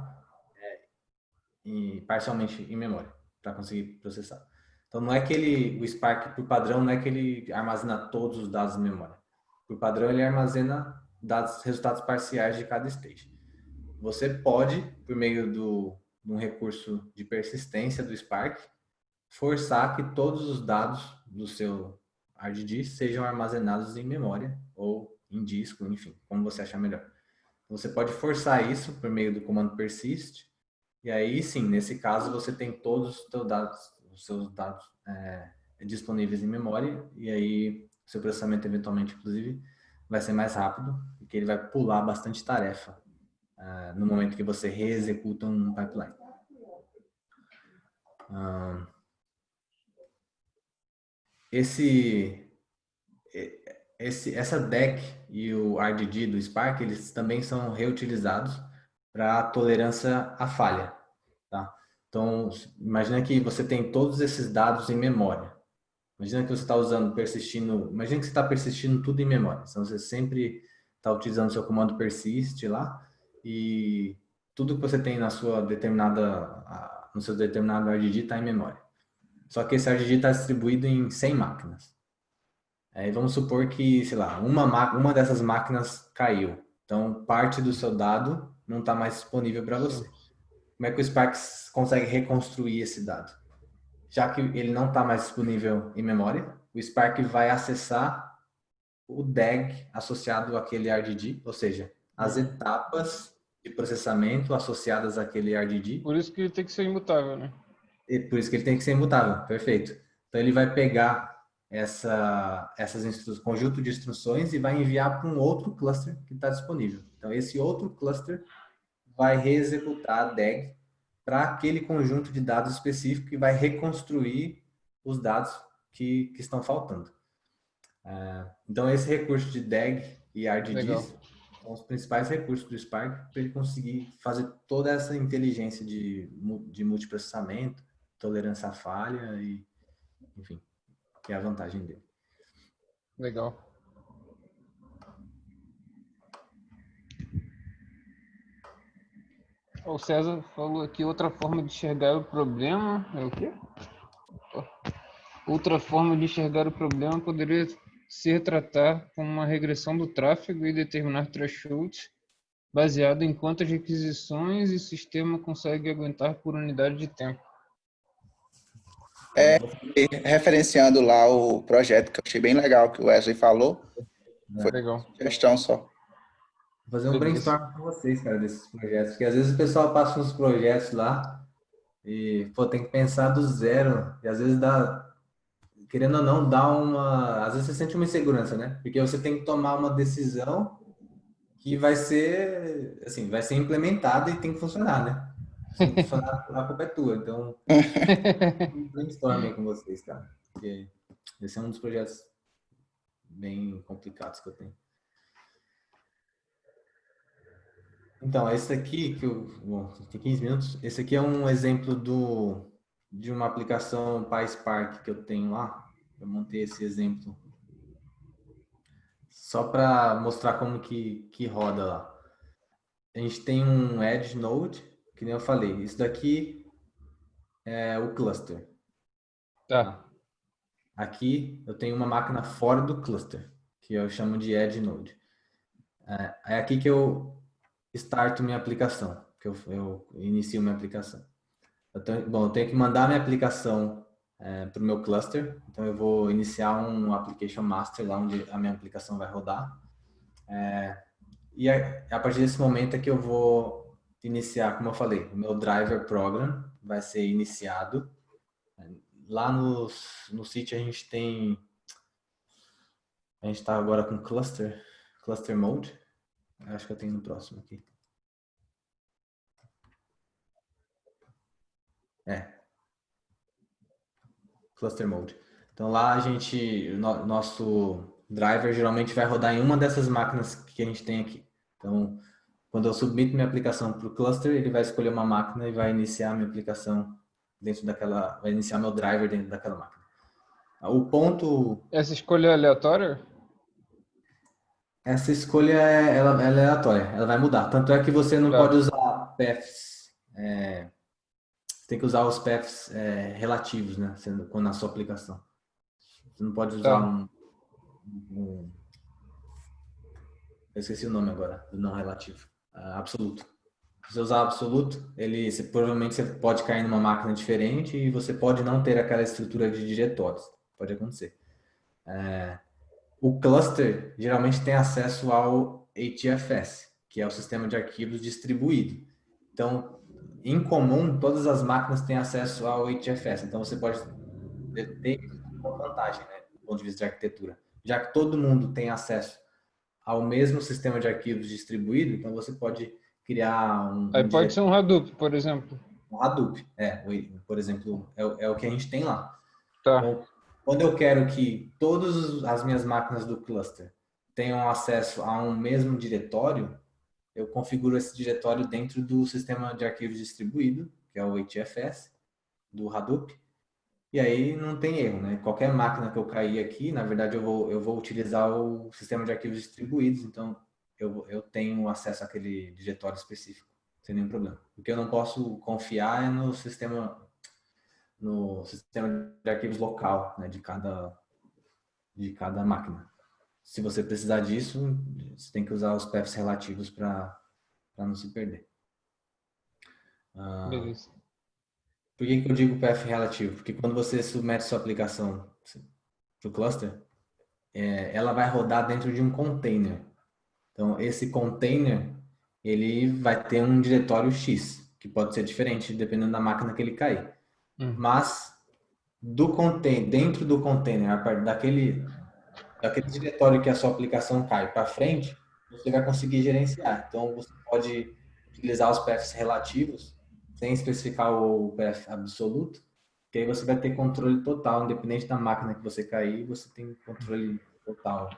parcialmente em memória para conseguir processar. Então não é que o Spark por padrão não é que ele armazena todos os dados em memória. Por padrão ele armazena resultados parciais de cada stage. Você pode, por meio de um recurso de persistência do Spark, forçar que todos os dados do seu RDD sejam armazenados em memória ou em disco, enfim, como você achar melhor. Você pode forçar isso por meio do comando persist, e aí sim, nesse caso você tem todos os seus dados disponíveis em memória, e aí o seu processamento eventualmente, inclusive, vai ser mais rápido, porque ele vai pular bastante tarefa no momento que você reexecuta um pipeline. Essa DEC e o RDD do Spark, eles também são reutilizados para tolerância à falha. Tá? Então, imagina que você tem todos esses dados em memória. Imagina que você está imagina que você está persistindo tudo em memória. Então, você sempre está utilizando o seu comando persist lá e tudo que você tem no seu determinado RDD está em memória. Só que esse RDD está distribuído em 100 máquinas. Aí vamos supor que, sei lá, uma dessas máquinas caiu. Então, parte do seu dado não está mais disponível para você. Como é que o Spark consegue reconstruir esse dado? Já que ele não está mais disponível em memória, o Spark vai acessar o DAG associado àquele RDD, ou seja, as etapas de processamento associadas àquele RDD. Por isso que ele tem que ser imutável, né? E por isso que ele tem que ser imutável, perfeito. Então ele vai pegar conjunto de instruções e vai enviar para um outro cluster que está disponível. Então esse outro cluster vai reexecutar a DAG para aquele conjunto de dados específico e vai reconstruir os dados que estão faltando. Então esse recurso de DAG e RDDs São os principais recursos do Spark para ele conseguir fazer toda essa inteligência de multiprocessamento, tolerância à falha e, enfim, que é a vantagem dele. Legal. O César falou aqui outra forma de enxergar o problema. É o quê? Outra forma de enxergar o problema poderia ser tratar como uma regressão do tráfego e determinar thresholds baseado em quantas requisições o sistema consegue aguentar por unidade de tempo. Referenciando lá o projeto, que eu achei bem legal, que o Wesley falou, foi Legal. questão só. Vou fazer um Beleza. brainstorm com vocês, cara, desses projetos. Porque às vezes o pessoal passa uns projetos lá e, pô, tem que pensar do zero. E às vezes dá, querendo ou não, dá uma... Às vezes você sente uma insegurança, né? Porque você tem que tomar uma decisão que vai ser, assim, vai ser implementada e tem que funcionar, né? Se não funcionar, a culpa é tua. Então, um brainstorm aí com vocês, cara. Porque esse é um dos projetos bem complicados que eu tenho. Então, esse aqui, bom, tem 15 minutos, esse aqui é um exemplo de uma aplicação PySpark que eu tenho lá. Eu montei esse exemplo só para mostrar como que roda lá. A gente tem um Edge Node, que nem eu falei. Isso daqui é o cluster. Tá. Aqui eu tenho uma máquina fora do cluster, que eu chamo de Edge Node. É aqui que eu starto minha aplicação, que eu inicio minha aplicação. Eu tenho que mandar minha aplicação para o meu cluster, então eu vou iniciar um application master lá onde a minha aplicação vai rodar. E a partir desse momento é que eu vou iniciar, como eu falei, o meu driver program vai ser iniciado. Lá no sítio a gente está agora com cluster mode. Acho que eu tenho no próximo aqui. Cluster Mode. Então lá nosso driver geralmente vai rodar em uma dessas máquinas que a gente tem aqui. Então, quando eu submito minha aplicação para o cluster, ele vai escolher uma máquina e vai iniciar minha aplicação vai iniciar meu driver dentro daquela máquina. O ponto... Essa escolha é aleatória? Essa escolha ela é aleatória, ela vai mudar. Tanto é que você não pode usar paths, você tem que usar os paths relativos, né, na sua aplicação. Você não pode usar eu esqueci o nome agora, do não relativo. Absoluto. Se você usar absoluto, provavelmente você pode cair numa máquina diferente e você pode não ter aquela estrutura de diretórios. Pode acontecer. O cluster geralmente tem acesso ao HFS, que é o sistema de arquivos distribuído. Então, em comum, todas as máquinas têm acesso ao HFS. Então, você pode ter uma vantagem, né, do ponto de vista de arquitetura. Já que todo mundo tem acesso ao mesmo sistema de arquivos distribuído, então você pode criar Aí pode ser um Hadoop, por exemplo. Um Hadoop, por exemplo, é o que a gente tem lá. Tá. Então, quando eu quero que todas as minhas máquinas do cluster tenham acesso a um mesmo diretório, eu configuro esse diretório dentro do sistema de arquivos distribuído, que é o HFS, do Hadoop. E aí não tem erro, né? Qualquer máquina que eu cair aqui, na verdade eu vou utilizar o sistema de arquivos distribuídos, então eu tenho acesso àquele diretório específico, sem nenhum problema. O que eu não posso confiar é no sistema de arquivos local, né, de cada máquina. Se você precisar disso, você tem que usar os paths relativos para não se perder. Beleza. Por que eu digo path relativo? Porque quando você submete sua aplicação para o cluster, ela vai rodar dentro de um container. Então, esse container, ele vai ter um diretório X, que pode ser diferente dependendo da máquina que ele cair. Mas, dentro do container, a partir daquele diretório que a sua aplicação cai para frente, você vai conseguir gerenciar. Então, você pode utilizar os paths relativos sem especificar o path absoluto, que aí você vai ter controle total, independente da máquina que você cair, você tem controle total.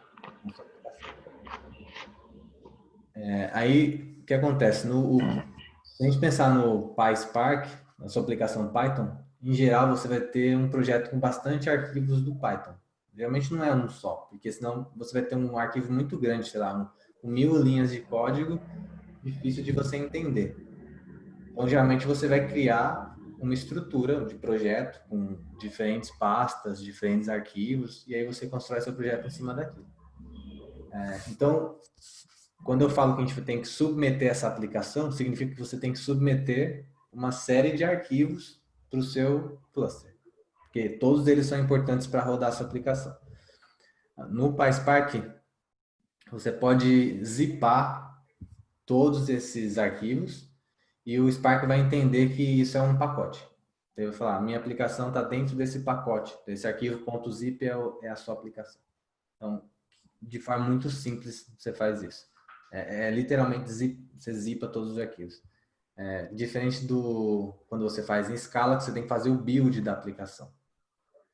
Aí, o que acontece? Se a gente pensar no PySpark, na sua aplicação Python, em geral você vai ter um projeto com bastante arquivos do Python. Geralmente não é um só, porque senão você vai ter um arquivo muito grande, sei lá, com 1000 linhas de código, difícil de você entender. Então, geralmente você vai criar uma estrutura de projeto com diferentes pastas, diferentes arquivos, e aí você constrói seu projeto em cima daquilo. Então, quando eu falo que a gente tem que submeter essa aplicação, significa que você tem que submeter uma série de arquivos para o seu cluster, porque todos eles são importantes para rodar a sua aplicação. No PySpark, você pode zipar todos esses arquivos e o Spark vai entender que isso é um pacote. Então, eu vou falar, minha aplicação está dentro desse pacote, esse arquivo .zip é a sua aplicação. Então, de forma muito simples, você faz isso. Literalmente, você zipa todos os arquivos. Diferente do quando você faz em Scala, que você tem que fazer o build da aplicação.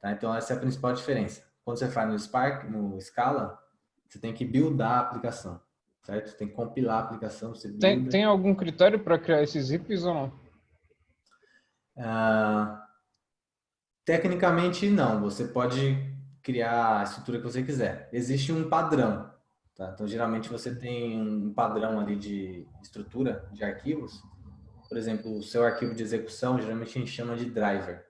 Tá? Então, essa é a principal diferença. Quando você faz no Spark, no Scala, você tem que buildar a aplicação. Certo? Você tem que compilar a aplicação, você builda. Tem algum critério para criar esses zips ou não? Tecnicamente, não. Você pode criar a estrutura que você quiser. Existe um padrão. Tá? Então, geralmente, você tem um padrão ali de estrutura de arquivos. Por exemplo, o seu arquivo de execução, geralmente a gente chama de driver.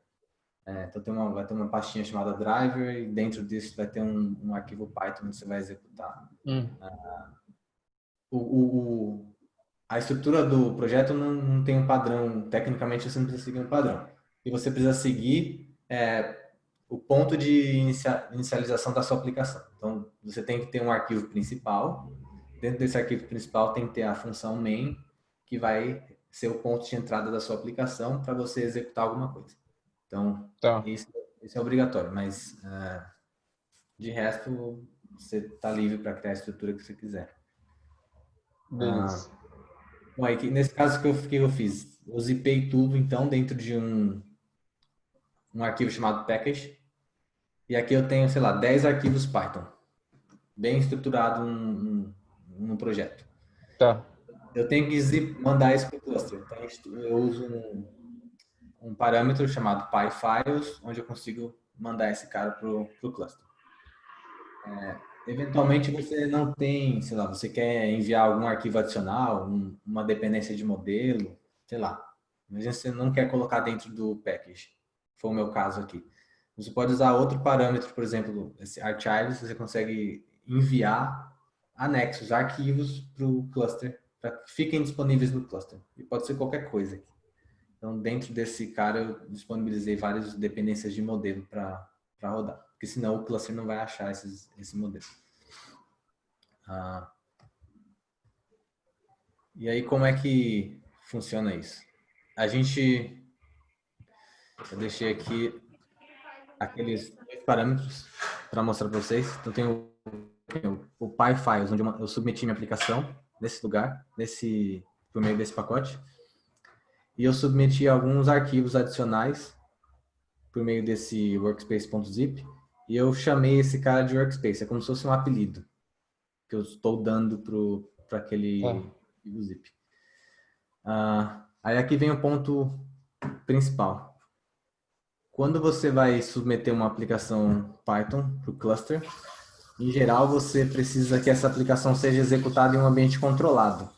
Então, vai ter uma pastinha chamada driver e dentro disso vai ter um arquivo Python que você vai executar. A estrutura do projeto não tem um padrão. Tecnicamente, você não precisa seguir um padrão. E você precisa seguir o ponto de inicialização da sua aplicação. Então, você tem que ter um arquivo principal. Dentro desse arquivo principal tem que ter a função main, que vai ser o ponto de entrada da sua aplicação para você executar alguma coisa. Então, Tá. Esse é obrigatório, mas de resto, você está livre para criar a estrutura que você quiser. Beleza. Bom, aí, nesse caso, que eu fiz? Eu zipei tudo, então, dentro de um arquivo chamado package. E aqui eu tenho, sei lá, 10 arquivos Python. Bem estruturado no projeto. Tá. Eu tenho que mandar isso para o cluster. Então, eu uso um parâmetro chamado pyfiles, onde eu consigo mandar esse cara para o cluster. Eventualmente você não tem, sei lá, você quer enviar algum arquivo adicional, uma dependência de modelo, sei lá. Mas você não quer colocar dentro do package. Foi o meu caso aqui. Você pode usar outro parâmetro, por exemplo, esse archives, você consegue enviar anexos, arquivos para o cluster, para que fiquem disponíveis no cluster. E pode ser qualquer coisa aqui. Então, dentro desse cara, eu disponibilizei várias dependências de modelo para rodar. Porque senão o cluster não vai achar esse modelo. E aí, como é que funciona isso? Eu deixei aqui aqueles dois parâmetros para mostrar para vocês. Então, tem o PyFiles, onde eu submeti minha aplicação nesse lugar, por meio desse pacote. E eu submeti alguns arquivos adicionais por meio desse workspace.zip. E eu chamei esse cara de workspace. É como se fosse um apelido que eu estou dando para aquele zip. Aí aqui vem o ponto principal. Quando você vai submeter uma aplicação Python para o cluster, em geral você precisa que essa aplicação seja executada em um ambiente controlado.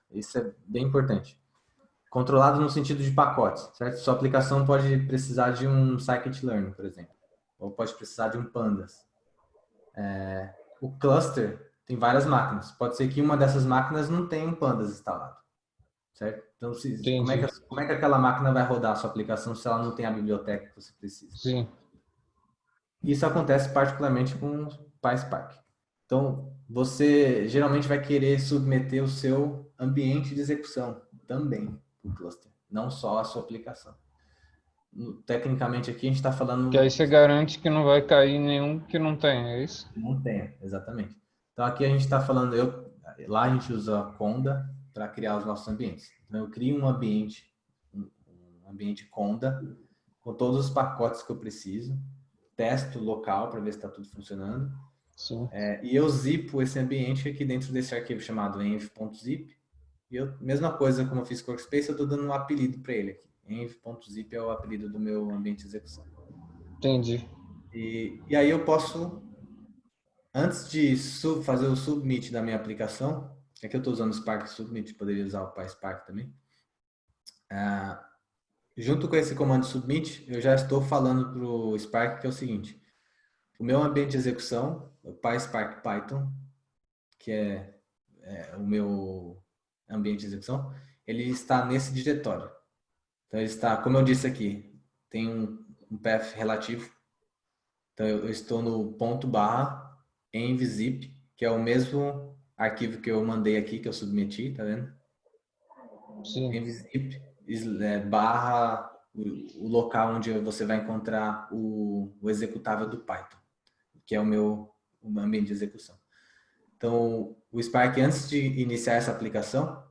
Isso é bem importante. Controlado no sentido de pacotes, certo? Sua aplicação pode precisar de um scikit-learn, por exemplo. Ou pode precisar de um pandas. O cluster tem várias máquinas. Pode ser que uma dessas máquinas não tenha um pandas instalado. Certo? Então, como é que aquela máquina vai rodar a sua aplicação se ela não tem a biblioteca que você precisa? Sim. Isso acontece particularmente com o PySpark. Então, você geralmente vai querer submeter o seu ambiente de execução também para o cluster, não só a sua aplicação. Tecnicamente aqui a gente está falando... Que aí você garante que não vai cair nenhum que não tem, é isso? Não tem, exatamente. Então aqui a gente está falando, lá a gente usa a Conda para criar os nossos ambientes. Então eu crio um ambiente Conda com todos os pacotes que eu preciso, testo local para ver se está tudo funcionando. Sim. E eu zipo esse ambiente aqui dentro desse arquivo chamado env.zip. E eu, mesma coisa como eu fiz com o Workspace, eu estou dando um apelido para ele aqui. Env.zip é o apelido do meu ambiente de execução. Entendi. E aí eu posso, antes de fazer o submit da minha aplicação, aqui eu estou usando o Spark Submit, poderia usar o PySpark também. Junto com esse comando submit, eu já estou falando para o Spark que é o seguinte: o meu ambiente de execução, o PySpark Python, que é o meu ambiente de execução, ele está nesse diretório. Então ele está, como eu disse aqui, tem um path relativo. Então eu estou no /envzip, que é o mesmo arquivo que eu mandei aqui, que eu submeti, tá vendo? Sim. Envzip barra o local onde você vai encontrar o executável do Python, que é o meu ambiente de execução. Então, o Spark, antes de iniciar essa aplicação,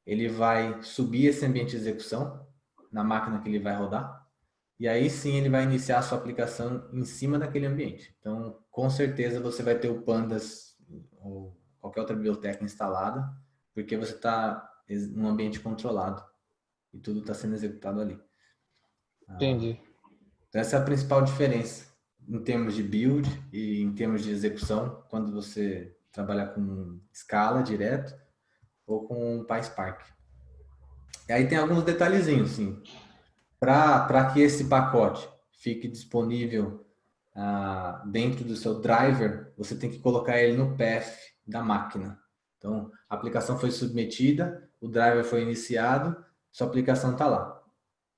ele vai subir esse ambiente de execução na máquina que ele vai rodar, e aí sim ele vai iniciar a sua aplicação em cima daquele ambiente. Então, com certeza você vai ter o Pandas ou qualquer outra biblioteca instalada, porque você está num ambiente controlado e tudo está sendo executado ali. Entendi. Então, essa é a principal diferença em termos de build e em termos de execução, quando você trabalha com Scala direto ou com PySpark. E aí tem alguns detalhezinhos, sim. Para que esse pacote fique disponível dentro do seu driver, você tem que colocar ele no path da máquina. Então, a aplicação foi submetida, o driver foi iniciado, sua aplicação está lá.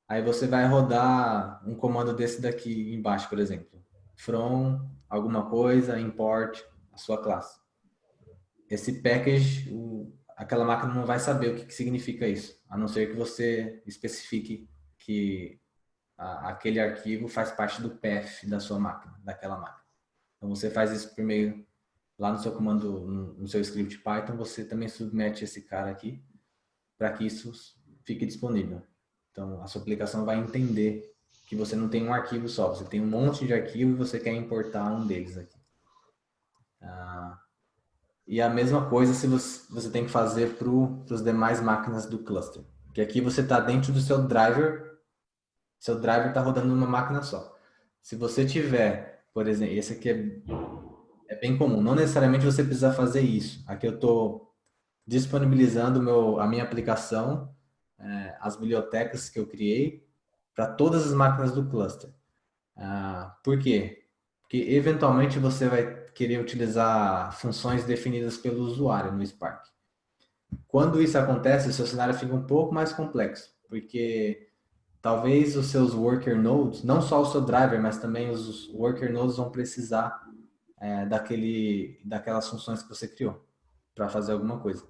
Aí você vai rodar um comando desse daqui embaixo, por exemplo. From alguma coisa, import a sua classe. Esse package, aquela máquina não vai saber o que significa isso, a não ser que você especifique que aquele arquivo faz parte do path da sua máquina, daquela máquina. Então você faz isso primeiro lá no seu comando, no seu script Python, você também submete esse cara aqui para que isso fique disponível. Então a sua aplicação vai entender que você não tem um arquivo só, você tem um monte de arquivo e você quer importar um deles aqui. E a mesma coisa se você tem que fazer para as demais máquinas do cluster. Que aqui você está dentro do seu driver está rodando numa máquina só. Se você tiver, por exemplo, esse aqui é bem comum, não necessariamente você precisa fazer isso. Aqui eu estou disponibilizando a minha aplicação, as bibliotecas que eu criei, para todas as máquinas do cluster. Por quê? Porque eventualmente você vai querer utilizar funções definidas pelo usuário no Spark. Quando isso acontece, o seu cenário fica um pouco mais complexo, porque talvez os seus worker nodes, não só o seu driver, mas também os worker nodes vão precisar daquelas funções que você criou para fazer alguma coisa.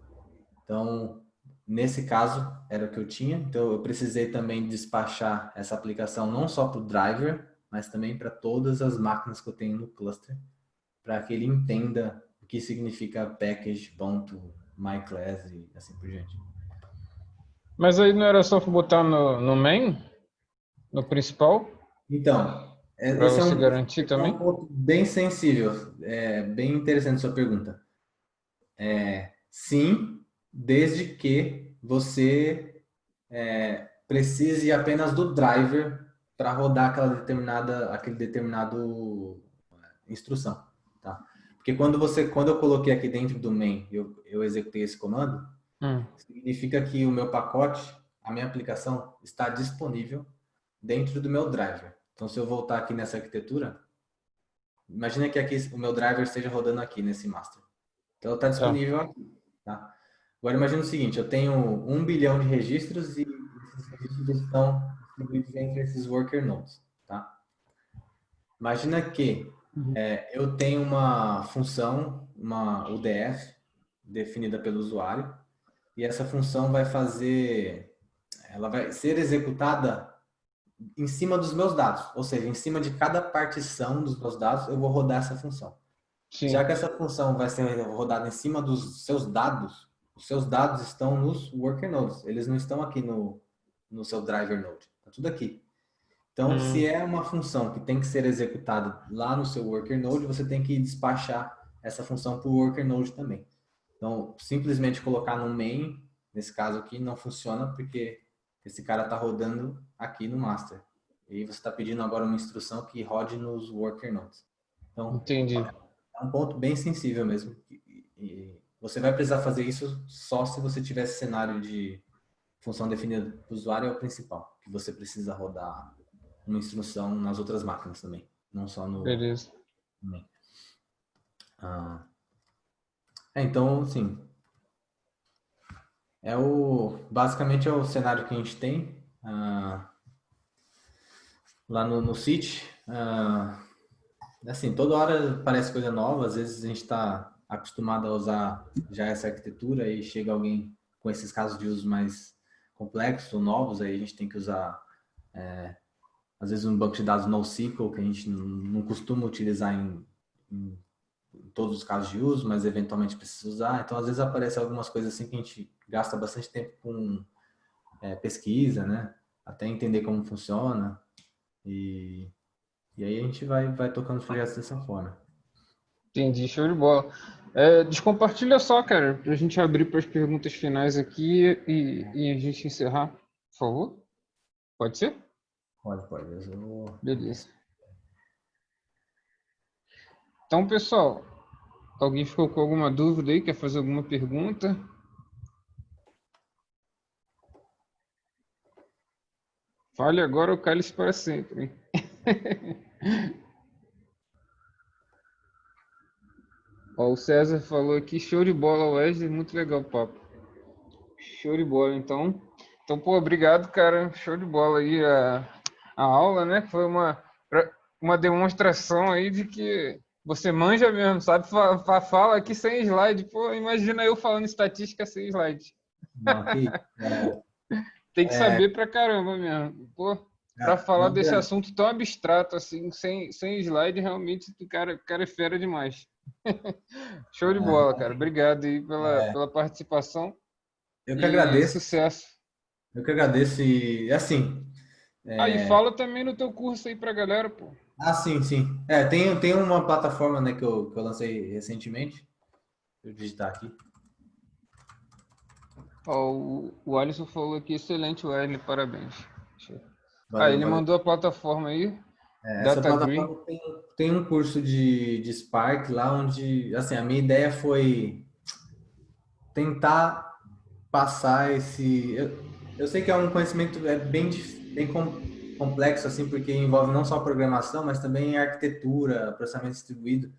Então, nesse caso, era o que eu tinha. Então, eu precisei também despachar essa aplicação não só para o driver, mas também para todas as máquinas que eu tenho no cluster, para que ele entenda o que significa package.myclass e assim por diante. Mas aí não era só botar no main, no principal, Então, para esse você garantir esse é um também? ponto bem sensível. É bem interessante sua pergunta. Sim, desde que você precise apenas do driver para rodar aquele determinado instrução, tá? Porque quando eu coloquei aqui dentro do main, eu executei esse comando, significa que o meu pacote, a minha aplicação está disponível dentro do meu driver. Então, se eu voltar aqui nessa arquitetura, imagina que aqui o meu driver esteja rodando aqui nesse master. Então, está disponível aqui, tá? Agora, imagina o seguinte, eu tenho 1 bilhão de registros e esses registros estão distribuídos entre esses worker nodes, tá? Imagina que eu tenho uma função, uma UDF, definida pelo usuário, e essa função ela vai ser executada em cima dos meus dados, ou seja, em cima de cada partição dos meus dados, eu vou rodar essa função. Sim. Já que essa função vai ser rodada em cima dos seus dados, os seus dados estão nos worker nodes, eles não estão aqui no seu driver node, está tudo aqui. Então, se é uma função que tem que ser executada lá no seu worker node, você tem que despachar essa função para o worker node também. Então, simplesmente colocar no main, nesse caso aqui, não funciona porque esse cara está rodando aqui no master. E você está pedindo agora uma instrução que rode nos worker nodes. Então, Entendi. é um ponto bem sensível mesmo. E você vai precisar fazer isso só se você tiver esse cenário de função definida para o usuário é o principal, que você precisa rodar uma instrução nas outras máquinas também, não só no... Beleza. Então, assim, basicamente é o cenário que a gente tem lá no City. Assim, toda hora parece coisa nova, às vezes a gente está acostumado a usar já essa arquitetura e chega alguém com esses casos de uso mais complexos ou novos, aí a gente tem que usar às vezes um banco de dados NoSQL que a gente não costuma utilizar em todos os casos de uso, mas eventualmente precisa usar. Então, às vezes aparecem algumas coisas assim que a gente gasta bastante tempo com pesquisa, né? Até entender como funciona. E aí a gente vai tocando os projetos dessa forma. Entendi, show de bola. Descompartilha só, cara, pra gente abrir para as perguntas finais aqui e a gente encerrar, por favor. Pode ser? Pode. Eu vou... Beleza. Então, pessoal, alguém ficou com alguma dúvida aí? Quer fazer alguma pergunta? Fale agora ou cale-se para sempre, hein? Ó, o César falou aqui, show de bola, Wesley, muito legal o papo. Show de bola, então. Então, pô, obrigado, cara. Show de bola aí a aula, né? Foi uma demonstração aí de que você manja mesmo, sabe? Fala aqui sem slide. Pô, imagina eu falando estatística sem slide. Não, aqui, Tem que saber pra caramba mesmo. Pô, pra falar desse assunto tão abstrato assim, sem slide, realmente o cara é fera demais. Show de bola, cara. Obrigado aí pela participação. Eu que E agradeço. sucesso. Eu que agradeço e assim... E fala também no teu curso aí pra galera, pô. sim. Tem uma plataforma, né, que eu lancei recentemente. Deixa eu digitar aqui. Ó, o Alisson falou aqui, excelente, Wesley, parabéns. Valeu. Mandou a plataforma aí, Essa DataGreen. plataforma tem um curso de Spark lá onde, assim, a minha ideia foi tentar passar esse... Eu sei que é um conhecimento bem complexo, assim, porque envolve não só programação, mas também arquitetura, processamento distribuído.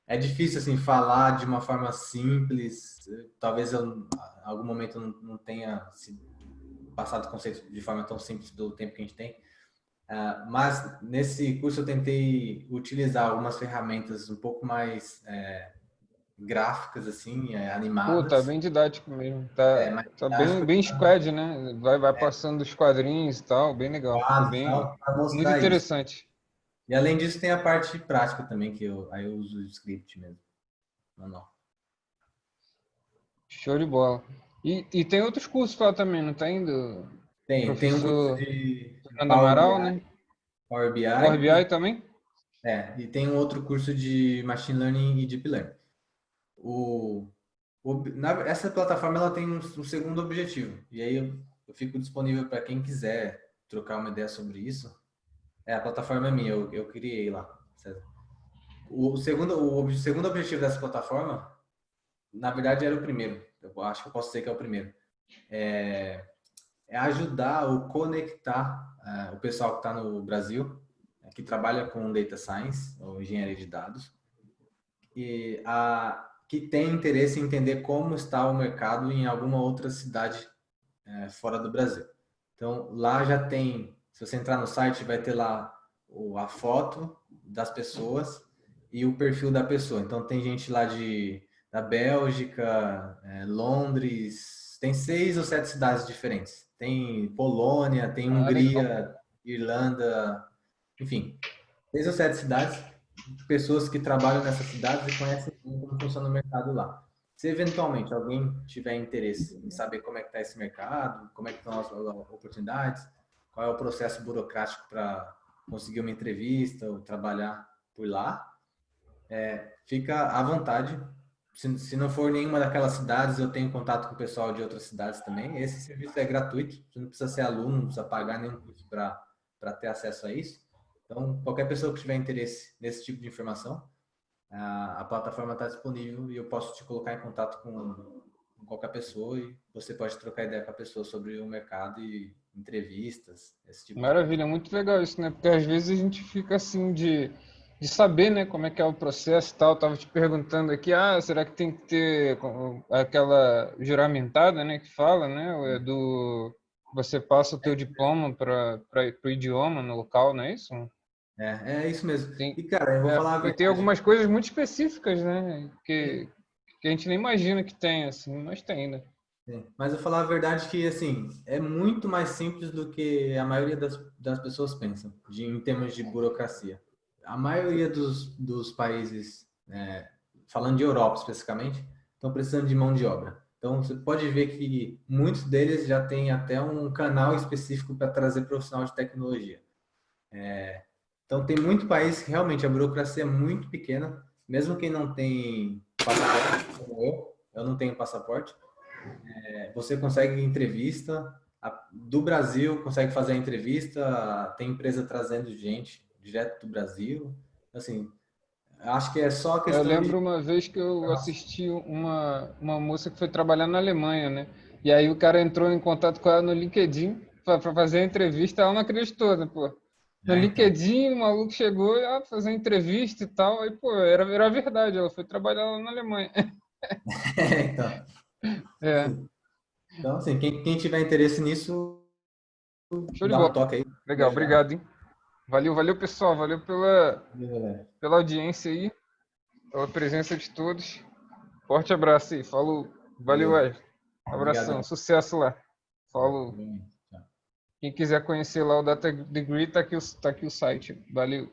É difícil, assim, falar de uma forma simples. Talvez eu, em algum momento, não tenha passado o conceito de forma tão simples do tempo que a gente tem. Mas nesse curso eu tentei utilizar algumas ferramentas um pouco mais gráficas, assim, Pô, tá animadas. bem didático mesmo. Tá bem squad, né? Vai passando os quadrinhos e tal, bem legal. Para Muito mostrar isso. interessante. E além disso tem a parte prática também, que aí eu uso o script mesmo. Não. Show de bola. E tem outros cursos lá também, não tá indo? Tem um curso Professor de Fernando Power Amaral, BI, né? Power BI, Power BI também? e tem um outro curso de Machine Learning e Deep Learning. Essa plataforma ela tem um segundo objetivo, e aí eu fico disponível para quem quiser trocar uma ideia sobre isso. A plataforma é minha, eu criei lá. Certo? O segundo objetivo dessa plataforma, na verdade, era o primeiro. Eu acho que eu posso dizer que é o primeiro. É ajudar ou conectar o pessoal que está no Brasil, que trabalha com Data Science ou Engenharia de Dados, e que tem interesse em entender como está o mercado em alguma outra cidade fora do Brasil. Então, lá já tem, se você entrar no site, vai ter lá a foto das pessoas e o perfil da pessoa. Então, tem gente lá da Bélgica, Londres, tem 6 ou 7 cidades diferentes. Tem Polônia, tem Hungria, Legal. Irlanda, enfim, 6 ou 7 cidades, pessoas que trabalham nessas cidades e conhecem como funciona o mercado lá. Se eventualmente alguém tiver interesse em saber como é que está esse mercado, como é que estão as oportunidades, qual é o processo burocrático para conseguir uma entrevista ou trabalhar por lá, fica à vontade. Se não for nenhuma daquelas cidades, eu tenho contato com o pessoal de outras cidades também. Esse serviço é gratuito, você não precisa ser aluno, não precisa pagar nenhum custo para ter acesso a isso. Então, qualquer pessoa que tiver interesse nesse tipo de informação, a plataforma está disponível e eu posso te colocar em contato com qualquer pessoa e você pode trocar ideia com a pessoa sobre o mercado e entrevistas, esse tipo de coisa. Maravilha, muito legal isso, né? Porque às vezes a gente fica assim de saber, né, como é que é o processo e tal. Eu tava te perguntando aqui, será que tem que ter aquela juramentada, né, que fala, né, ou é do você passa o teu diploma para o idioma no local, não é isso? É isso mesmo. Tem, E, cara, eu vou falar a e tem verdade. algumas coisas muito específicas, né, que a gente nem imagina que tem, assim, mas tem, né? Mas eu vou falar a verdade que, assim, é muito mais simples do que a maioria das pessoas pensam, em termos de burocracia. A maioria dos países, falando de Europa especificamente, estão precisando de mão de obra. Então, você pode ver que muitos deles já têm até um canal específico para trazer profissional de tecnologia. Então, tem muito país que realmente a burocracia é muito pequena, mesmo quem não tem passaporte, como eu não tenho passaporte, você consegue entrevista, do Brasil consegue fazer a entrevista, tem empresa trazendo gente direto do Brasil. Assim, acho que é só Eu questão de... lembro uma vez que eu assisti uma moça que foi trabalhar na Alemanha, né? E aí o cara entrou em contato com ela no LinkedIn para fazer a entrevista, ela não acreditou, né, pô? No Então. LinkedIn, o maluco chegou a fazer a entrevista e tal, aí, pô, era verdade, ela foi trabalhar lá na Alemanha. Então, É, então, assim, quem tiver interesse nisso, show de dá um bola. toque aí, me Legal, ajudar. obrigado, hein? Valeu, pessoal, valeu pela audiência aí, pela presença de todos. Forte abraço aí, falou, valeu, Valeu. Wesley. Abração, Obrigadão. sucesso lá. Falou. Igualmente. Tchau. Quem quiser conhecer lá o Data Degree, tá aqui o site. Valeu.